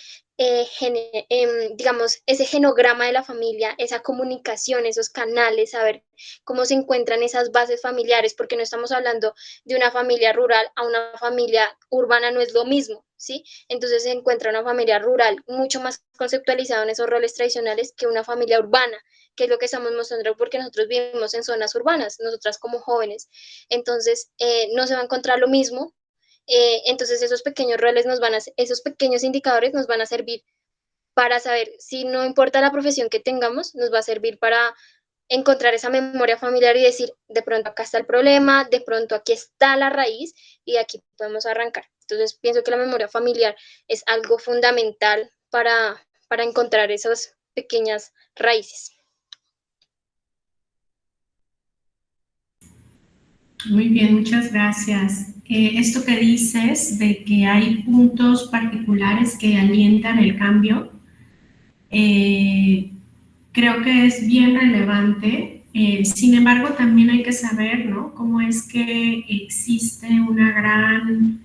digamos, ese genograma de la familia, esa comunicación, esos canales, saber cómo se encuentran esas bases familiares, porque no estamos hablando de una familia rural a una familia urbana, no es lo mismo, ¿sí? Entonces se encuentra una familia rural mucho más conceptualizada en esos roles tradicionales que una familia urbana, que es lo que estamos mostrando porque nosotros vivimos en zonas urbanas, nosotras como jóvenes. Entonces, no se va a encontrar lo mismo. Entonces esos pequeños roles esos pequeños indicadores nos van a servir para saber si no importa la profesión que tengamos, nos va a servir para encontrar esa memoria familiar y decir, de pronto acá está el problema, de pronto aquí está la raíz y de aquí podemos arrancar. Entonces pienso que la memoria familiar es algo fundamental para encontrar esas pequeñas raíces. Muy bien, muchas gracias. Esto que dices de que hay puntos particulares que alientan el cambio, creo que es bien relevante. Sin embargo, también hay que saber, ¿no?, cómo es que existe una gran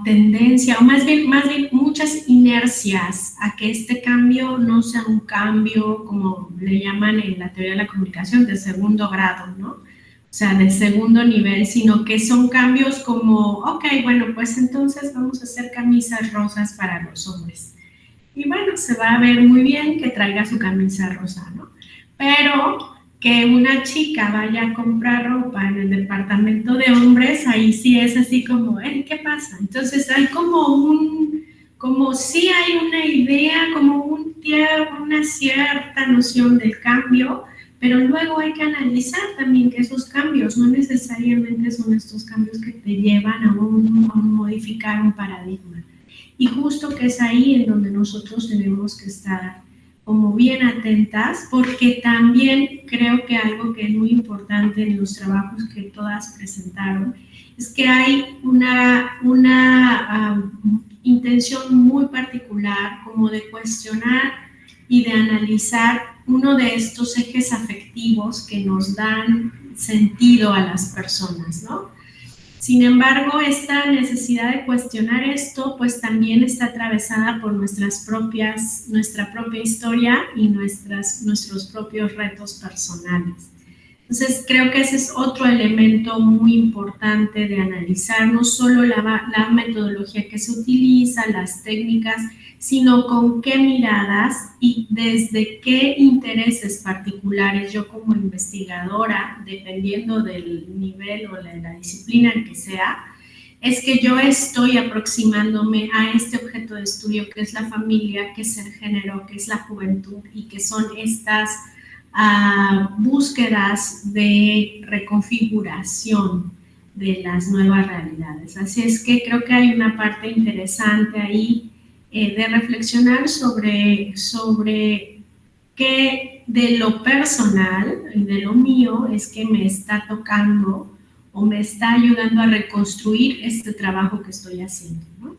tendencia, o más bien muchas inercias a que este cambio no sea un cambio, como le llaman en la teoría de la comunicación, de segundo grado, ¿no? O sea, de segundo nivel, sino que son cambios como, ok, bueno, pues entonces vamos a hacer camisas rosas para los hombres. Y bueno, se va a ver muy bien que traiga su camisa rosa, ¿no? Pero que una chica vaya a comprar ropa en el departamento de hombres, ahí sí es así como, ¿qué pasa? Entonces hay como sí hay una idea, como una cierta noción del cambio, pero luego hay que analizar también que esos cambios no necesariamente son estos cambios que te llevan a modificar un paradigma. Y justo que es ahí en donde nosotros tenemos que estar como bien atentas, porque también creo que algo que es muy importante en los trabajos que todas presentaron es que hay una intención muy particular como de cuestionar y de analizar uno de estos ejes afectivos que nos dan sentido a las personas, ¿no? Sin embargo, esta necesidad de cuestionar esto, pues también está atravesada por nuestra propia historia y nuestros propios retos personales. Entonces, creo que ese es otro elemento muy importante de analizar, no solo la metodología que se utiliza, las técnicas, sino con qué miradas y desde qué intereses particulares yo como investigadora, dependiendo del nivel o de la disciplina en que sea, es que yo estoy aproximándome a este objeto de estudio que es la familia, que es el género, que es la juventud y que son estas búsquedas de reconfiguración de las nuevas realidades. Así es que creo que hay una parte interesante ahí de reflexionar sobre qué de lo personal y de lo mío es que me está tocando o me está ayudando a reconstruir este trabajo que estoy haciendo, ¿no?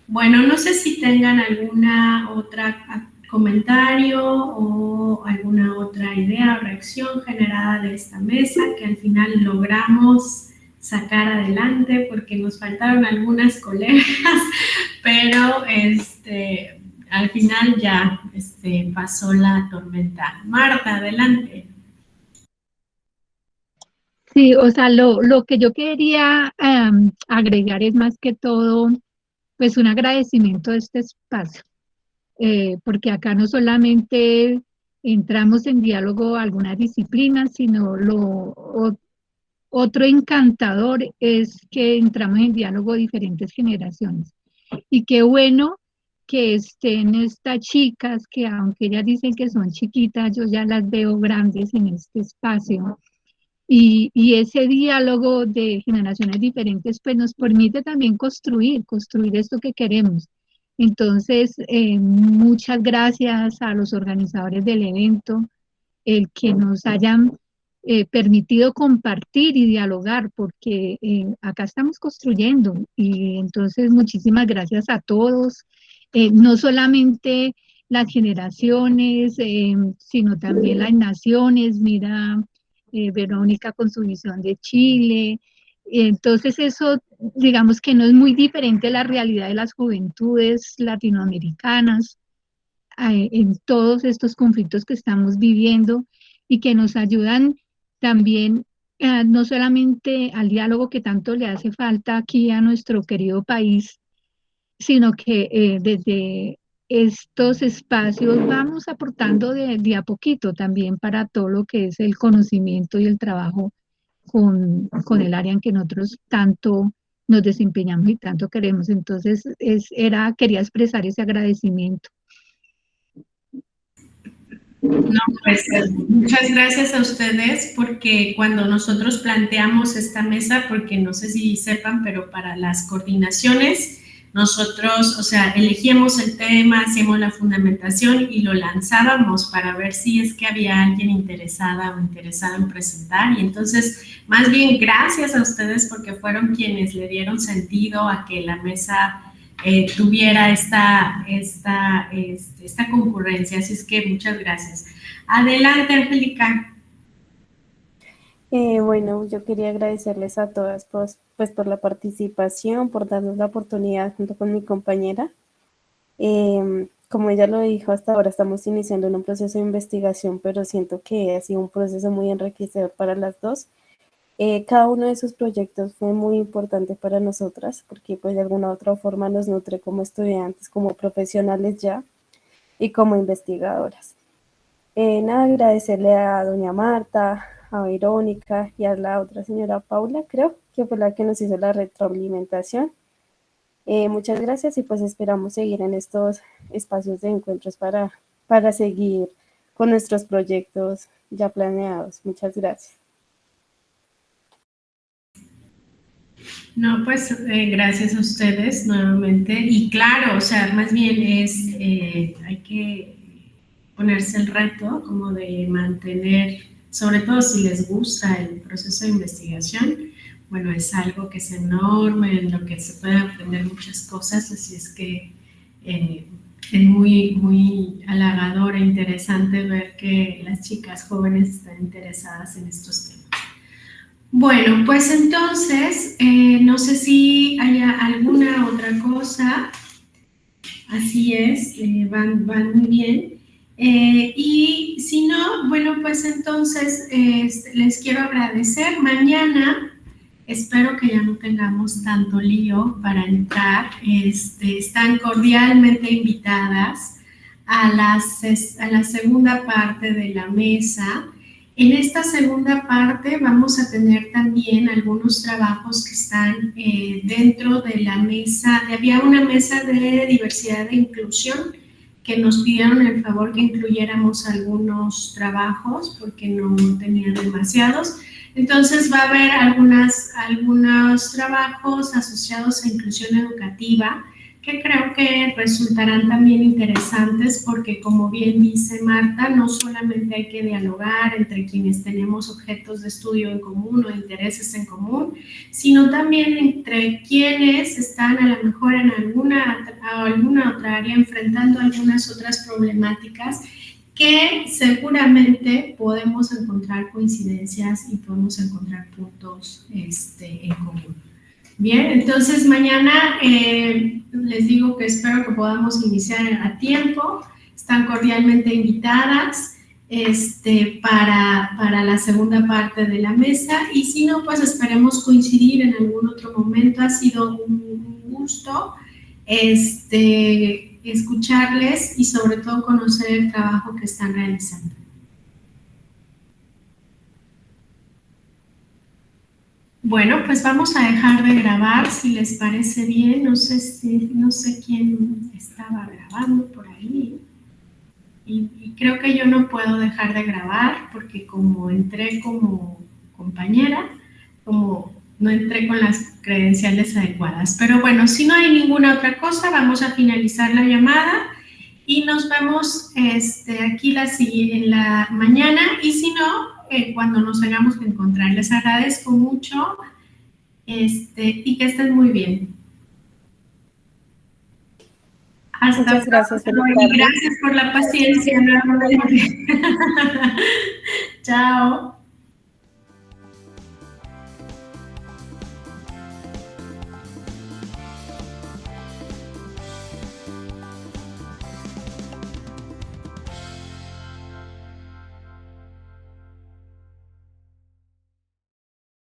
Bueno, no sé si tengan alguna otra comentario o alguna otra idea o reacción generada de esta mesa que al final logramos sacar adelante porque nos faltaron algunas colegas, pero al final ya pasó la tormenta. Marta, adelante. Sí, o sea, lo que yo quería agregar es más que todo, pues un agradecimiento de este espacio, porque acá no solamente entramos en diálogo a algunas disciplinas, sino otro encantador es que entramos en diálogo a diferentes generaciones. Y qué bueno que estén estas chicas, que aunque ellas dicen que son chiquitas, yo ya las veo grandes en este espacio. Y ese diálogo de generaciones diferentes, pues nos permite también construir esto que queremos. Entonces, muchas gracias a los organizadores del evento, el que nos hayan permitido compartir y dialogar, porque acá estamos construyendo. Y entonces, muchísimas gracias a todos, no solamente las generaciones, sino también las naciones. Mira, Verónica con su visión de Chile. Entonces eso digamos que no es muy diferente a la realidad de las juventudes latinoamericanas en todos estos conflictos que estamos viviendo y que nos ayudan también no solamente al diálogo que tanto le hace falta aquí a nuestro querido país, sino que desde estos espacios vamos aportando de a poquito también para todo lo que es el conocimiento y el trabajo con el área en que nosotros tanto nos desempeñamos y tanto queremos. Entonces, quería expresar ese agradecimiento. No, pues muchas gracias a ustedes porque cuando nosotros planteamos esta mesa, porque no sé si sepan, pero para las coordinaciones, nosotros, o sea, elegíamos el tema, hacíamos la fundamentación y lo lanzábamos para ver si es que había alguien interesada o interesado en presentar. Y entonces, más bien, gracias a ustedes porque fueron quienes le dieron sentido a que la mesa tuviera esta concurrencia. Así es que muchas gracias. Adelante, Angélica. Bueno, yo quería agradecerles a todas pues, por la participación, por darnos la oportunidad junto con mi compañera. Como ella lo dijo, hasta ahora estamos iniciando en un proceso de investigación, pero siento que ha sido un proceso muy enriquecedor para las dos. Cada uno de sus proyectos fue muy importante para nosotras porque pues de alguna u otra forma nos nutre como estudiantes, como profesionales ya y como investigadoras. Nada, agradecerle a doña Marta, a Verónica y a la otra señora Paula, creo que fue la que nos hizo la retroalimentación. Muchas gracias y pues esperamos seguir en estos espacios de encuentros para seguir con nuestros proyectos ya planeados. Muchas gracias. No, pues gracias a ustedes nuevamente. Y claro, o sea, más bien hay que ponerse el reto como de mantener, sobre todo si les gusta el proceso de investigación, bueno, es algo que es enorme, en lo que se pueden aprender muchas cosas, así es que es muy, muy halagador e interesante ver que las chicas jóvenes están interesadas en estos temas. Bueno, pues entonces, no sé si haya alguna otra cosa. Así es, van muy bien. Y si no, bueno, pues entonces les quiero agradecer. Mañana espero que ya no tengamos tanto lío para entrar. Están cordialmente invitadas a la segunda parte de la mesa. En esta segunda parte vamos a tener también algunos trabajos que están dentro de la mesa. Había una mesa de diversidad e inclusión que nos pidieron el favor que incluyéramos algunos trabajos porque no tenían demasiados. Entonces va a haber algunos trabajos asociados a inclusión educativa que creo que resultarán también interesantes porque, como bien dice Marta, no solamente hay que dialogar entre quienes tenemos objetos de estudio en común o intereses en común, sino también entre quienes están a lo mejor en alguna otra área enfrentando algunas otras problemáticas que seguramente podemos encontrar coincidencias y podemos encontrar puntos en común. Bien, entonces mañana les digo que espero que podamos iniciar a tiempo. Están cordialmente invitadas para la segunda parte de la mesa y si no, pues esperemos coincidir en algún otro momento. Ha sido un gusto escucharles y sobre todo conocer el trabajo que están realizando. Bueno, pues vamos a dejar de grabar, si les parece bien. No sé quién estaba grabando por ahí. Y creo que yo no puedo dejar de grabar porque como entré como compañera, como no entré con las credenciales adecuadas. Pero bueno, si no hay ninguna otra cosa, vamos a finalizar la llamada y nos vemos aquí en la mañana. Y si no, cuando nos tengamos que encontrar. Les agradezco mucho y que estén muy bien. Muchas gracias. Y gracias por la paciencia nuevamente. Chao.